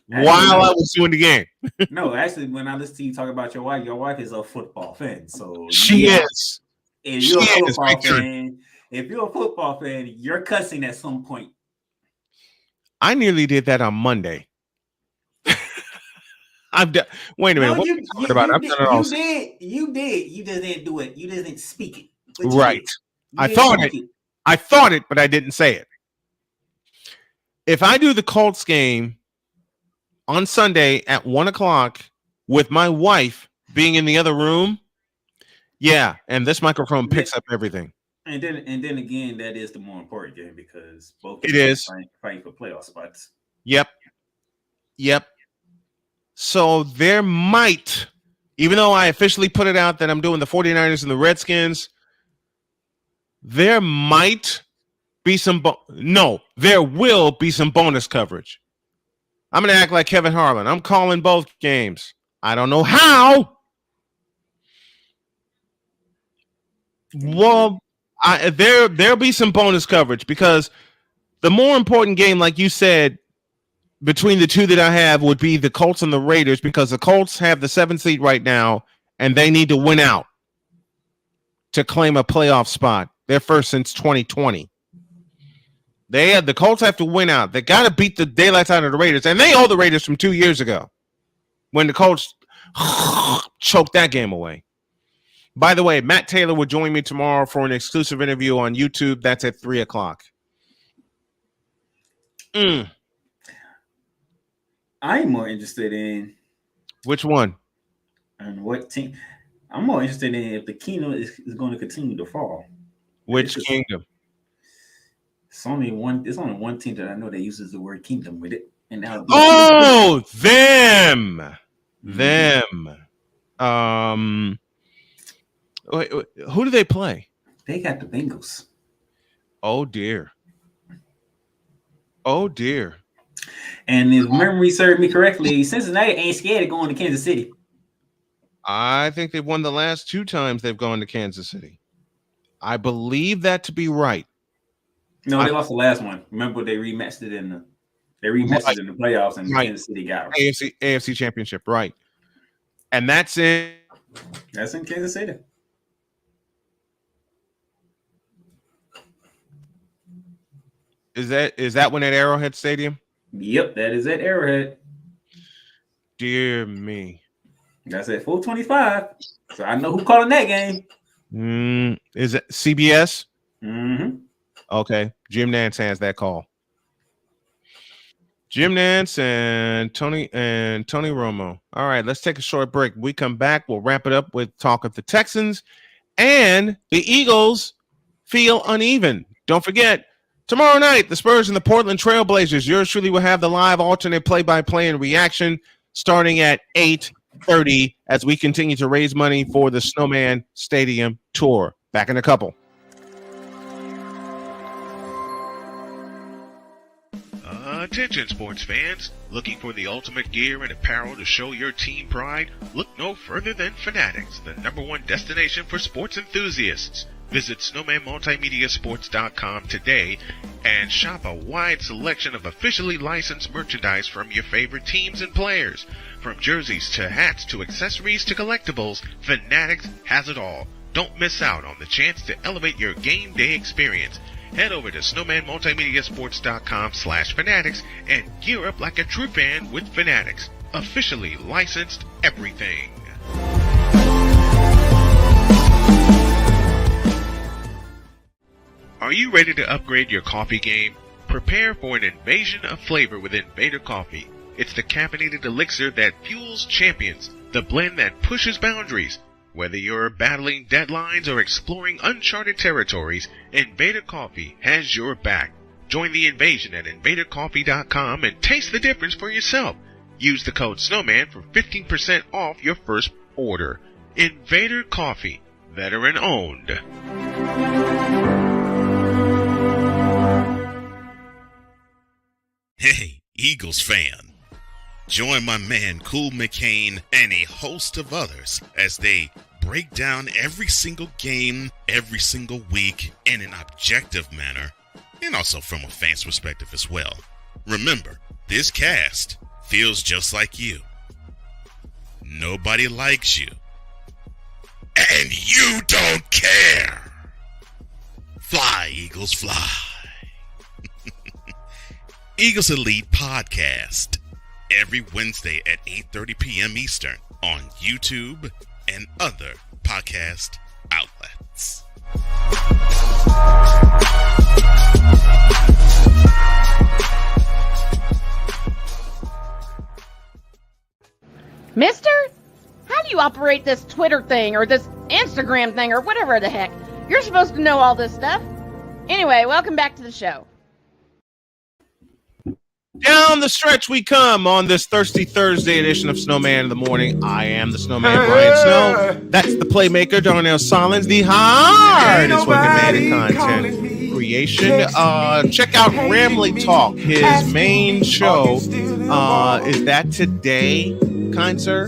while I was doing the game. No, actually, when I listen to you talk about your wife is a football fan. So she is. If you're a football fan, you're cussing at some point. I nearly did that on Monday. Wait a minute. No, you did. You just didn't do it. You just didn't speak it. Right. I thought it, but I didn't say it. If I do the Colts game on Sunday at 1:00 with my wife being in the other room, yeah, and this microphone picks up everything. And then again, that is the more important game because both it is fighting for playoff spots. Yep. So there might, even though I officially put it out that I'm doing the 49ers and the Redskins, there might be there will be some bonus coverage. I'm going to act like Kevin Harlan. I'm calling both games. I don't know how. Well, there'll be some bonus coverage because the more important game, like you said, between the two that I have would be the Colts and the Raiders because the Colts have the 7th seed right now and they need to win out to claim a playoff spot. They're first since 2020. The Colts have to win out. They got to beat the daylights out of the Raiders, and they owe the Raiders from 2 years ago when the Colts choked that game away. By the way, Matt Taylor will join me tomorrow for an exclusive interview on YouTube. That's at 3:00. I'm more interested in which one and what team. I'm more interested in if the kingdom is going to continue to fall. Which kingdom? It's only one team that I know that uses the word kingdom with it. And now them. Who do they play? They got the Bengals. Oh dear. And if memory served me correctly, Cincinnati ain't scared of going to Kansas City. I think they've won the last 2 times they've gone to Kansas City. I believe that to be right. No, they lost the last one. Remember, they rematched it in the playoffs, and Kansas City got it. AFC Championship, right? And that's in Kansas City. Is that one at Arrowhead Stadium? Yep, that is at Arrowhead. Dear me. That's at 425. So I know who calling that game. Is it CBS? Mm-hmm. Okay. Jim Nantz has that call. Jim Nantz and Tony Romo. All right, let's take a short break. When we come back, we'll wrap it up with talk of the Texans and the Eagles feel uneven. Don't forget, tomorrow night, the Spurs and the Portland Trailblazers. Yours truly will have the live alternate play-by-play and reaction starting at 8:30 as we continue to raise money for the Snowman Stadium Tour. Back in a couple. Attention sports fans, looking for the ultimate gear and apparel to show your team pride? Look no further than Fanatics, the #1 destination for sports enthusiasts. Visit snowmanmultimediasports.com today and shop a wide selection of officially licensed merchandise from your favorite teams and players. From jerseys to hats to accessories to collectibles, Fanatics has it all. Don't miss out on the chance to elevate your game day experience. Head over to snowmanmultimediasports.com/fanatics and gear up like a true fan with Fanatics. Officially licensed everything. Are you ready to upgrade your coffee game? Prepare for an invasion of flavor with Invader Coffee. It's the caffeinated elixir that fuels champions, the blend that pushes boundaries. Whether you're battling deadlines or exploring uncharted territories, Invader Coffee has your back. Join the invasion at invadercoffee.com and taste the difference for yourself. Use the code SNOWMAN for 15% off your first order. Invader Coffee, veteran owned. Hey, Eagles fan. Join my man Cool McCain and a host of others as they break down every single game, every single week in an objective manner, and also from a fan's perspective as well. Remember, this cast feels just like you. Nobody likes you. And you don't care. Fly, Eagles, fly. Eagles Elite Podcast, every Wednesday at 8:30 p.m. Eastern on YouTube and other podcast outlets. Mister, how do you operate this Twitter thing or this Instagram thing or whatever the heck? You're supposed to know all this stuff. Anyway, welcome back to the show. Down the stretch we come on this Thirsty Thursday edition of Snowman in the Morning. I am the Snowman, Brian Snow. That's the Playmaker, Darnell Sallins, the hardest working man in content creation. Check out Ramley Talk, his main show. Is that today, kind sir?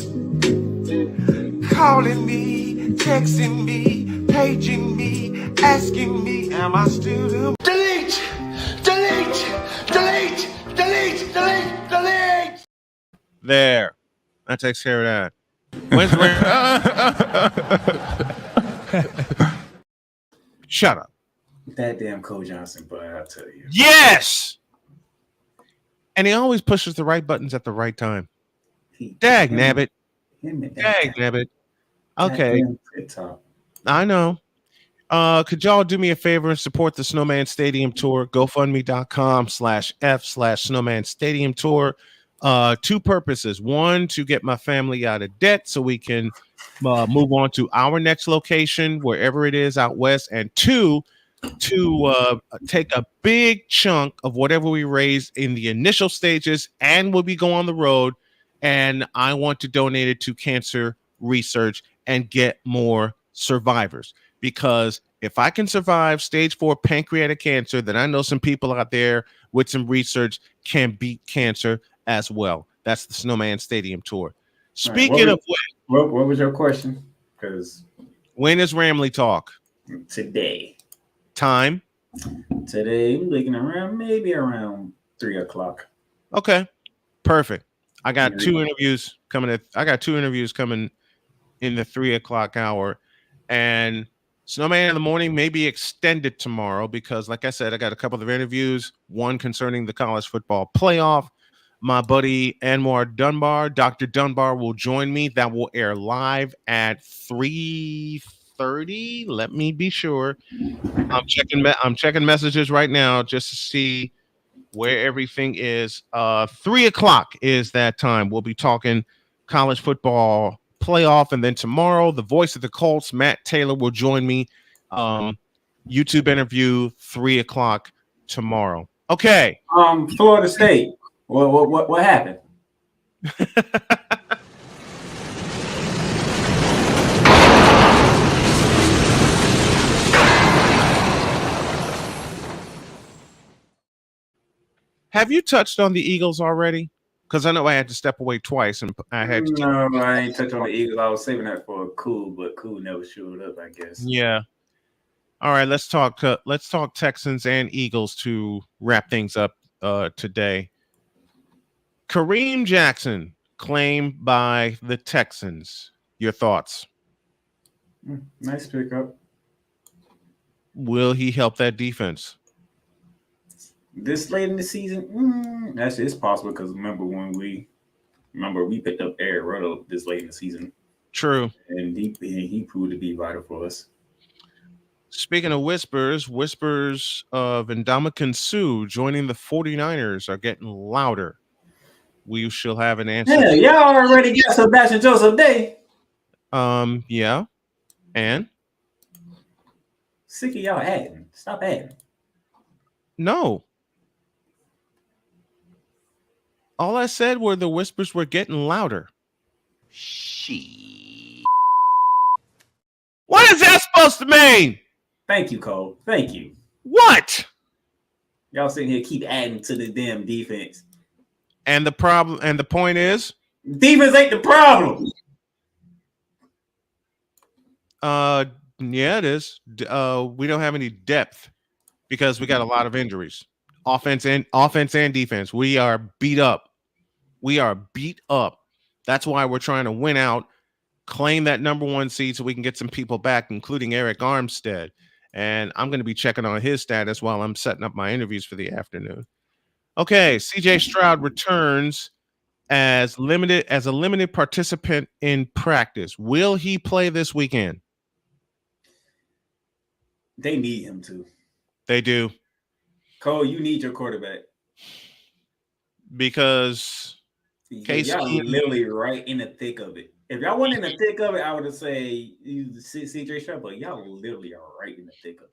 Calling me, texting me, paging me, asking me, am I still them? Delete! Delete! Delete! Delete! Delete! Delete! There. That takes care of that. Shut up. That damn Cole Johnson, but I'll tell you. Yes! And he always pushes the right buttons at the right time. Dag nabbit. Dag nabbit. Okay. I know. Could y'all do me a favor and support the Snowman Stadium Tour? GoFundMe.com/F/Snowman Stadium Tour. Two purposes. One, to get my family out of debt so we can move on to our next location, wherever it is out west. And two, to take a big chunk of whatever we raise in the initial stages and will be go on the road. And I want to donate it to cancer research and get more survivors. Because if I can survive stage 4 pancreatic cancer, then I know some people out there with some research can beat cancer as well. That's the Snowman Stadium Tour. Speaking of which, what was your question? Because when is Ramley Talk? Today. Time? Today, I'm looking around, maybe around 3 o'clock. Okay, perfect. I got two interviews coming in the 3 o'clock hour, and Snowman in the Morning may be extended tomorrow because, like I said, I got a couple of interviews, one concerning the college football playoff. My buddy Anwar Dunbar, Dr. Dunbar, will join me. That will air live at 3:30. Let me be sure. I'm checking messages right now just to see where everything is. 3 o'clock is that time. We'll be talking college football playoff, and then tomorrow the voice of the Colts, Matt Taylor, will join me. YouTube interview 3 o'clock tomorrow. Okay. Florida State. What happened? Have you touched on the Eagles already? Because I know I had to step away twice, and I had to. No, I ain't touched on the Eagles. I was saving that for Cool, but Cool never showed up, I guess. Yeah. All right, let's talk Texans and Eagles to wrap things up today. Kareem Jackson claimed by the Texans. Your thoughts? Nice pickup. Will he help that defense? This late in the season, actually, it's possible because remember we picked up Eric Rudolph this late in the season. True. And he proved to be vital for us. Speaking of whispers of Ndamukong Suh joining the 49ers are getting louder. We shall have an answer. Yeah, y'all already got Sebastian Joseph-Day. Yeah. And? Sick of y'all adding. Stop adding. No. All I said were the whispers were getting louder. What is that supposed to mean? Thank you, Cole. Thank you. What? Y'all sitting here keep adding to the damn defense. And the problem and the point is? Defense ain't the problem. Yeah, it is. We don't have any depth because we got a lot of injuries. Offense and defense. We are beat up. That's why we're trying to win out, claim that number 1 seed so we can get some people back, including Eric Armstead. And I'm going to be checking on his status while I'm setting up my interviews for the afternoon. Okay, CJ Stroud returns as a limited participant in practice. Will he play this weekend? They need him to. They do. Cole, you need your quarterback. Because y'all literally right in the thick of it. If y'all weren't in the thick of it, I would have said CJ Stroud, but y'all literally are right in the thick of it.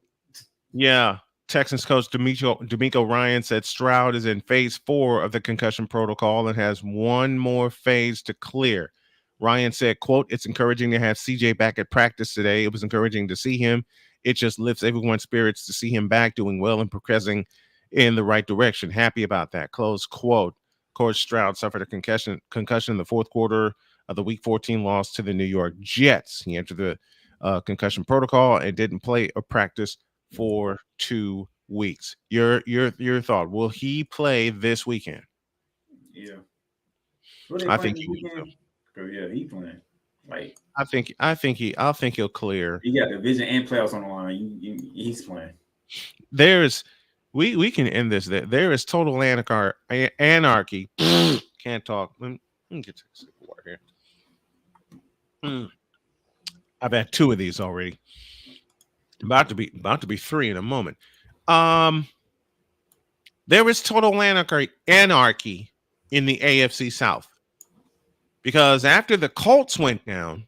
Yeah. Texans coach D'Amico Ryan said Stroud is in phase 4 of the concussion protocol and has one more phase to clear. Ryan said, quote, "It's encouraging to have CJ back at practice today. It was encouraging to see him. It just lifts everyone's spirits to see him back doing well and progressing in the right direction. Happy about that." Close quote. Coach Stroud suffered a concussion in the fourth quarter of the Week 14 loss to the New York Jets. He entered the concussion protocol and didn't play or practice for 2 weeks. Your thought? Will he play this weekend? Yeah, I think he will. Yeah, he playing. Like I think he'll clear. He got division and playoffs on the line. He's playing. We can end this. There is total anarchy. Can't talk. Let me get a sip of water here. I've had 2 of these already. About to be 3 in a moment. There is total anarchy in the AFC South. Because after the Colts went down,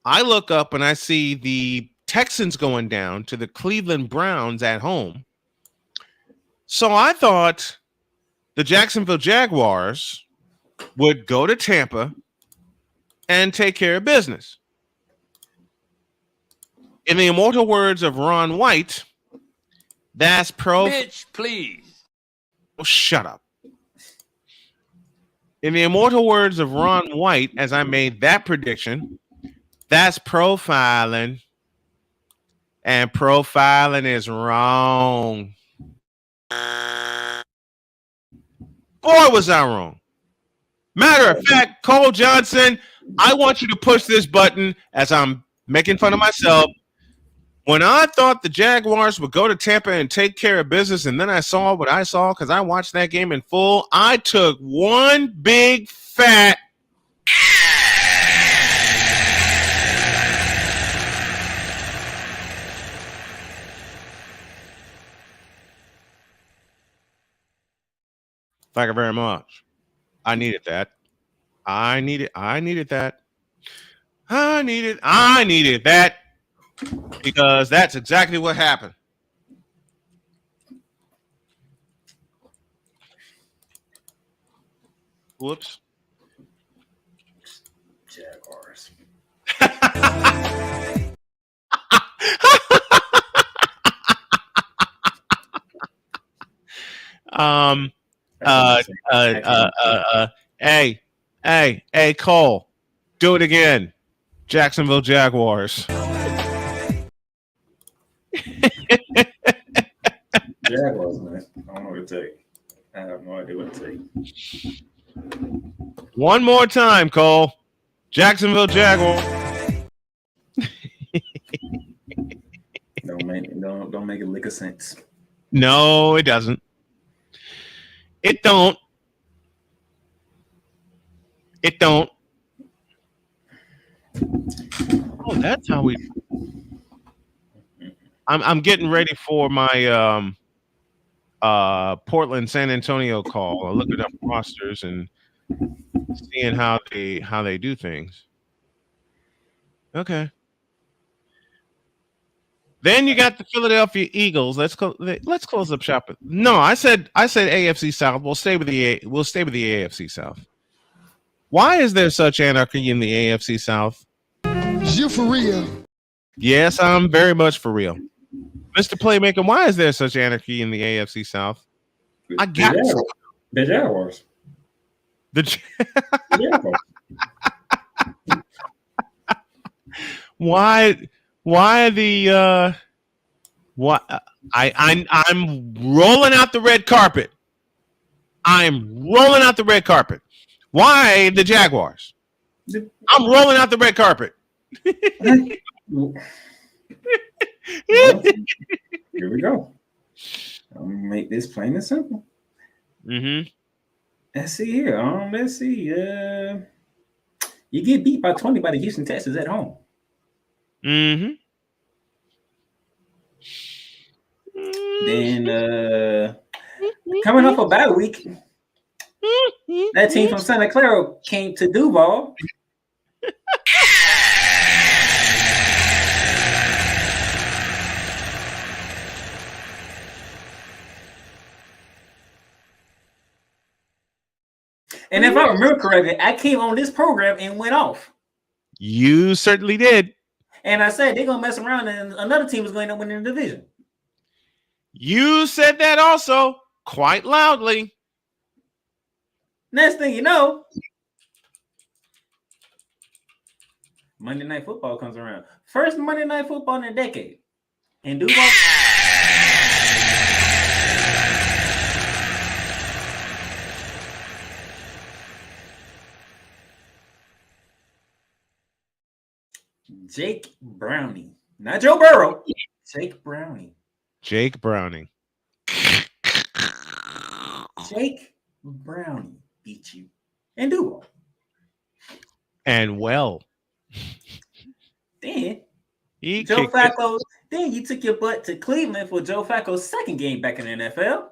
I look up and I see the Texans going down to the Cleveland Browns at home. So I thought the Jacksonville Jaguars would go to Tampa and take care of business. In the immortal words of Ron White, that's pro. Mitch, please. Oh, shut up. In the immortal words of Ron White, as I made that prediction, that's profiling. And profiling is wrong. Boy, was I wrong. Matter of fact, Cole Johnson, I want you to push this button as I'm making fun of myself. When I thought the Jaguars would go to Tampa and take care of business, and then I saw what I saw because I watched that game in full, I took one big fat thank you very much. I needed that. I needed that. I needed that. Because that's exactly what happened. Whoops. Jaguars. Hey, Cole, do it again. Jacksonville Jaguars. Jaguars, man. I don't know what to tell you. I have no idea what to tell you. One more time, Cole. Jacksonville Jaguars. Don't make a lick of sense. No, it doesn't. It don't. It don't. Oh, that's how we. I'm getting ready for my Portland San Antonio call. I'm looking up rosters and seeing how they do things. Okay. Then you got the Philadelphia Eagles. Let's close up shop. No, I said AFC South. We'll stay with the AFC South. Why is there such anarchy in the AFC South? You for real? Yes, I'm very much for real. Mr. Playmaker, why is there such anarchy in the AFC South? I got the Jaguars. Why the I'm rolling out the red carpet. I'm rolling out the red carpet. Why the Jaguars? I'm rolling out the red carpet. Here we go. I'm gonna make this plain and simple. Mm-hmm. Let's see here. Let's see. You get beat by 20 by the Houston Texans at home. Mm-hmm. Then coming off a bye week, that team from Santa Clara came to Duval. And if I remember correctly, I came on this program and went off. You certainly did. And I said they're gonna mess around and another team is going to win in the division. You said that also quite loudly. Next thing you know, Monday Night Football comes around. First Monday Night Football in a decade. And Duval. Jake Browning. Not Joe Burrow. Jake Browning. Jake Browning. Jake Browning beat you. And Duval. And well. Then Joe Flacco. Then you took your butt to Cleveland for Joe Flacco's second game back in the NFL.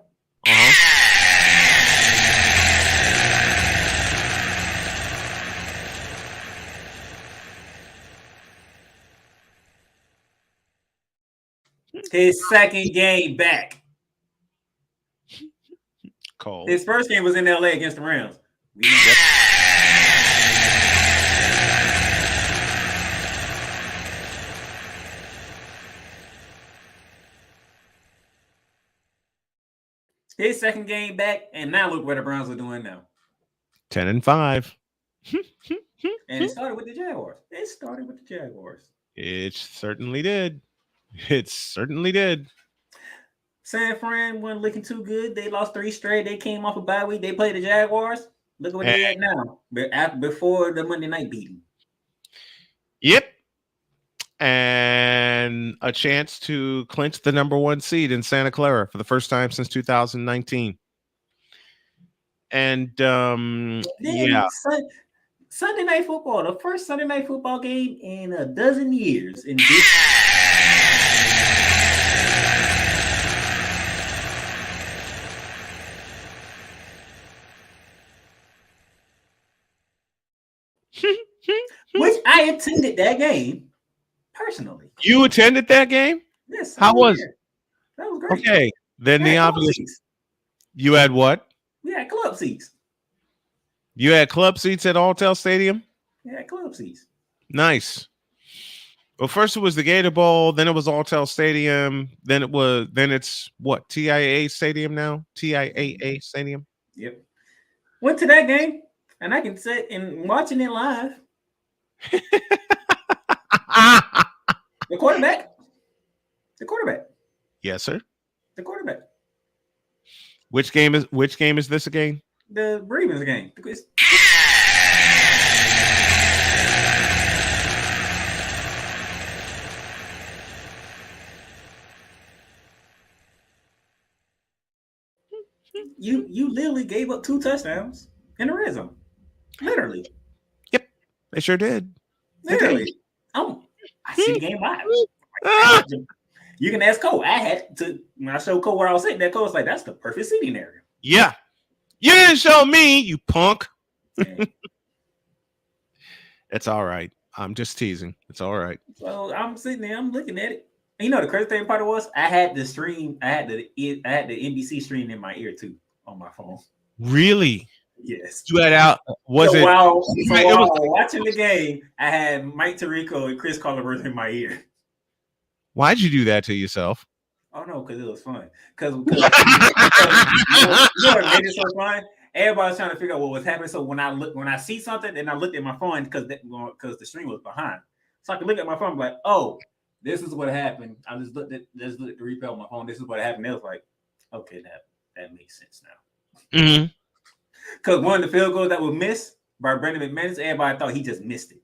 His second game back. Cold. His first game was in LA against the Rams. His second game back, and now look what the Browns are doing now. 10-5. And it started with the Jaguars. It certainly did. It certainly did. San Fran wasn't looking too good. They lost 3 straight. They came off a bye week. They played the Jaguars. Look at what they at now. Before the Monday night beating. Yep. And a chance to clinch the #1 seed in Santa Clara for the first time since 2019. And yeah. Sunday Night Football, the first Sunday Night Football game in a dozen years. In which I attended that game personally. You attended that game? Yes. How was it? That was great. Okay. Then the obvious. You had what? We had club seats. You had club seats at Alltel Stadium? Yeah, club seats. Nice. Well, first it was the Gator Bowl, then it was Alltel Stadium, then it's what? TIAA Stadium now? TIAA Stadium? Yep. Went to that game, and I can sit and watching it live. The The quarterback. Yes, sir. The quarterback. Which game is this again? The Ravens game. You literally gave up 2 touchdowns in the red zone. Literally. Yep, they sure did. Literally. I see the game live. You can ask Cole. I had to when I showed Cole where I was sitting. That Cole was like, "That's the perfect seating area." Yeah, you didn't show me, you punk. It's all right. I'm just teasing. It's all right. So I'm sitting there. I'm looking at it. And you know the crazy thing part was I had the stream. I had the NBC stream in my ear too on my phone. Really? Yes. You had out. While watching the game, I had Mike Tirico and Chris Collinsworth in my ear. Why'd you do that to yourself? Oh no, because it was fun. Because you know what made it so fun? Everybody was trying to figure out what was happening. So when I see something, and I looked at my phone because the stream was behind, so I could look at my phone and be like, "Oh, this is what happened." I just looked at the replay on my phone. This is what happened. It was like, okay, that makes sense now. Mm-hmm. Because one of the field goals that was missed by Brandon McManus, everybody thought he just missed it.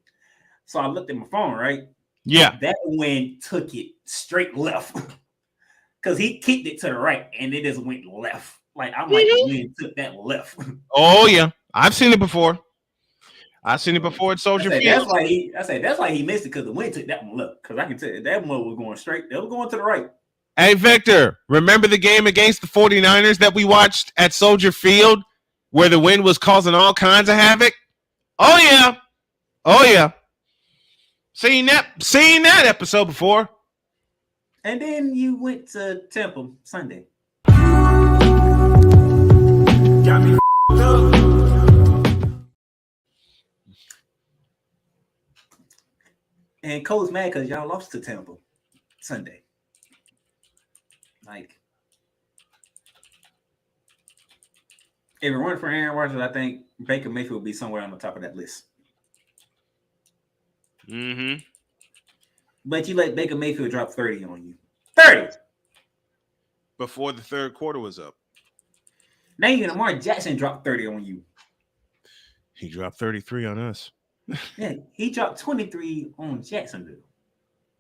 So I looked at my phone, right? Yeah. That wind took it straight left. Because he kicked it to the right and it just went left. Like, I'm like, the wind took that left. Oh, yeah. I've seen it before. I've seen it before at Soldier Field. That's why he missed it, because the wind took that one left. Because I can tell you, that one was going straight. They were going to the right. Hey, Victor, remember the game against the 49ers that we watched at Soldier Field where the wind was causing all kinds of havoc? Oh, yeah. Oh, yeah. Seen that episode before. And then you went to Temple Sunday. Got me up. And Cole's mad because y'all lost to Temple Sunday. Like, if it weren't for Aaron Rodgers, I think Baker Mayfield would be somewhere on the top of that list. Mm-hmm. But you let Baker Mayfield drop 30 on you. 30! Before the third quarter was up. Now even Lamar Jackson dropped 30 on you. He dropped 33 on us. Yeah, he dropped 23 on Jacksonville.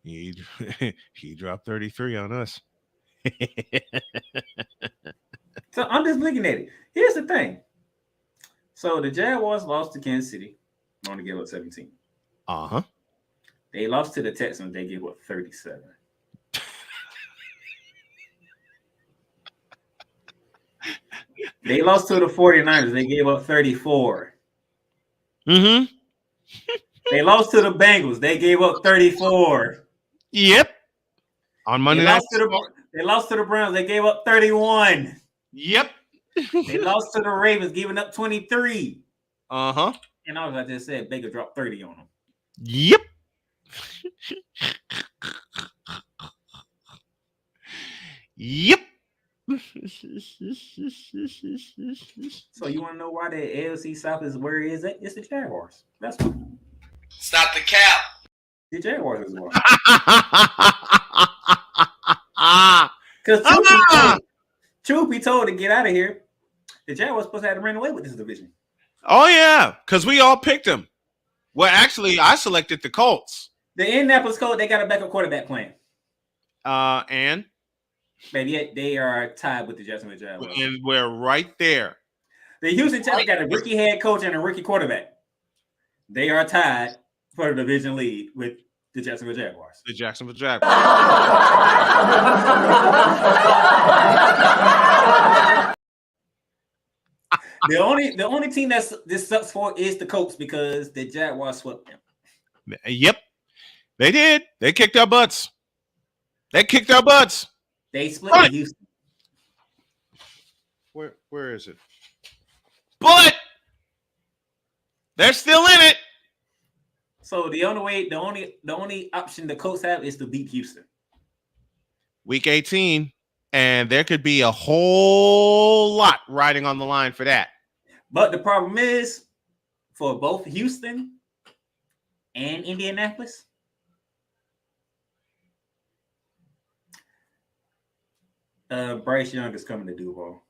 He dropped 33 on us. So I'm just looking at it. Here's the thing. So the Jaguars lost to Kansas City. Only gave up 17. Uh-huh. They lost to the Texans. They gave up 37. They lost to the 49ers. They gave up 34. Mm-hmm. They lost to the Bengals. They gave up 34. Yep. On Monday night. They lost to the Browns. They gave up 31. Yep. They lost to the Ravens, giving up 23. Uh-huh. And all I just said, Baker dropped 30 on them. Yep. Yep. So you want to know why the AFC South is where it is at? It's the Jaguars. That's why. Stop the cap. The Jaguars is why. Because truth be told, to get out of here, the Jaguars supposed to have to run away with this division. Oh, yeah, because we all picked them. Well, actually, I selected the Colts. The Indianapolis Colts, they got a backup quarterback plan. And? But yet they are tied with the Jacksonville Jaguars. And we're right there. The Houston Texans got a rookie head coach and a rookie quarterback. They are tied for the division lead with the Jacksonville Jaguars. The Jacksonville Jaguars. The only team that's this sucks for is the Colts because the Jaguars swept them. Yep. They did. They kicked our butts. They split with Houston. Where is it? But they're still in it. So the only option the Colts have is to beat Houston. Week 18, and there could be a whole lot riding on the line for that. But the problem is, for both Houston and Indianapolis, Bryce Young is coming to Duval.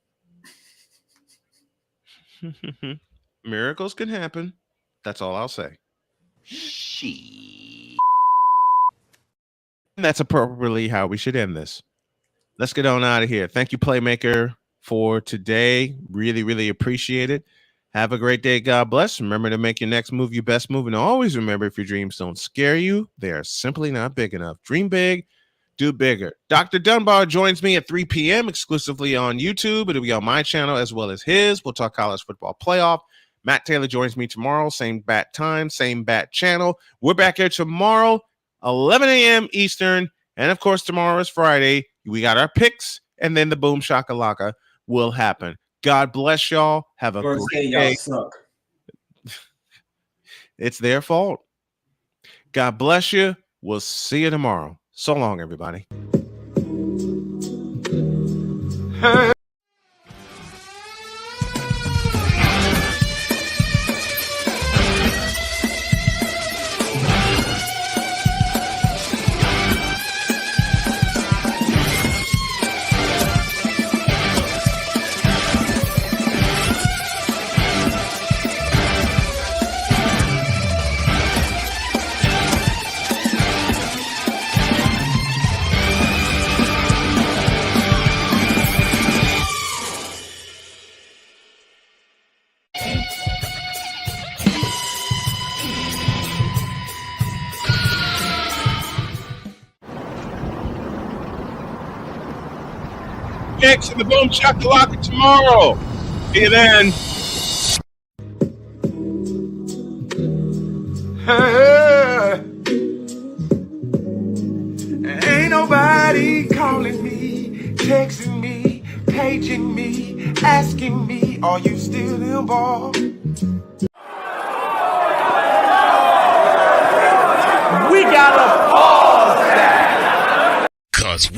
Miracles can happen. That's all I'll say. And that's appropriately how we should end this. Let's get on out of here. Thank you, Playmaker, for today. Really, really appreciate it. Have a great day. God bless. Remember to make your next move your best move. And always remember, if your dreams don't scare you, they are simply not big enough. Dream big, do bigger. Dr. Dunbar joins me at 3 p.m. exclusively on YouTube. It'll be on my channel as well as his. We'll talk college football playoff. Matt Taylor joins me tomorrow. Same bat time, same bat channel. We're back here tomorrow, 11 a.m. Eastern. And, of course, tomorrow is Friday. We got our picks, and then the boom shakalaka will happen. God bless y'all. Have a great day. Y'all suck. It's their fault. God bless you. We'll see you tomorrow. So long, everybody. Picks in the boom shakalaka tomorrow. See you then. Ain't nobody calling me, texting me, paging me, asking me, are you still involved?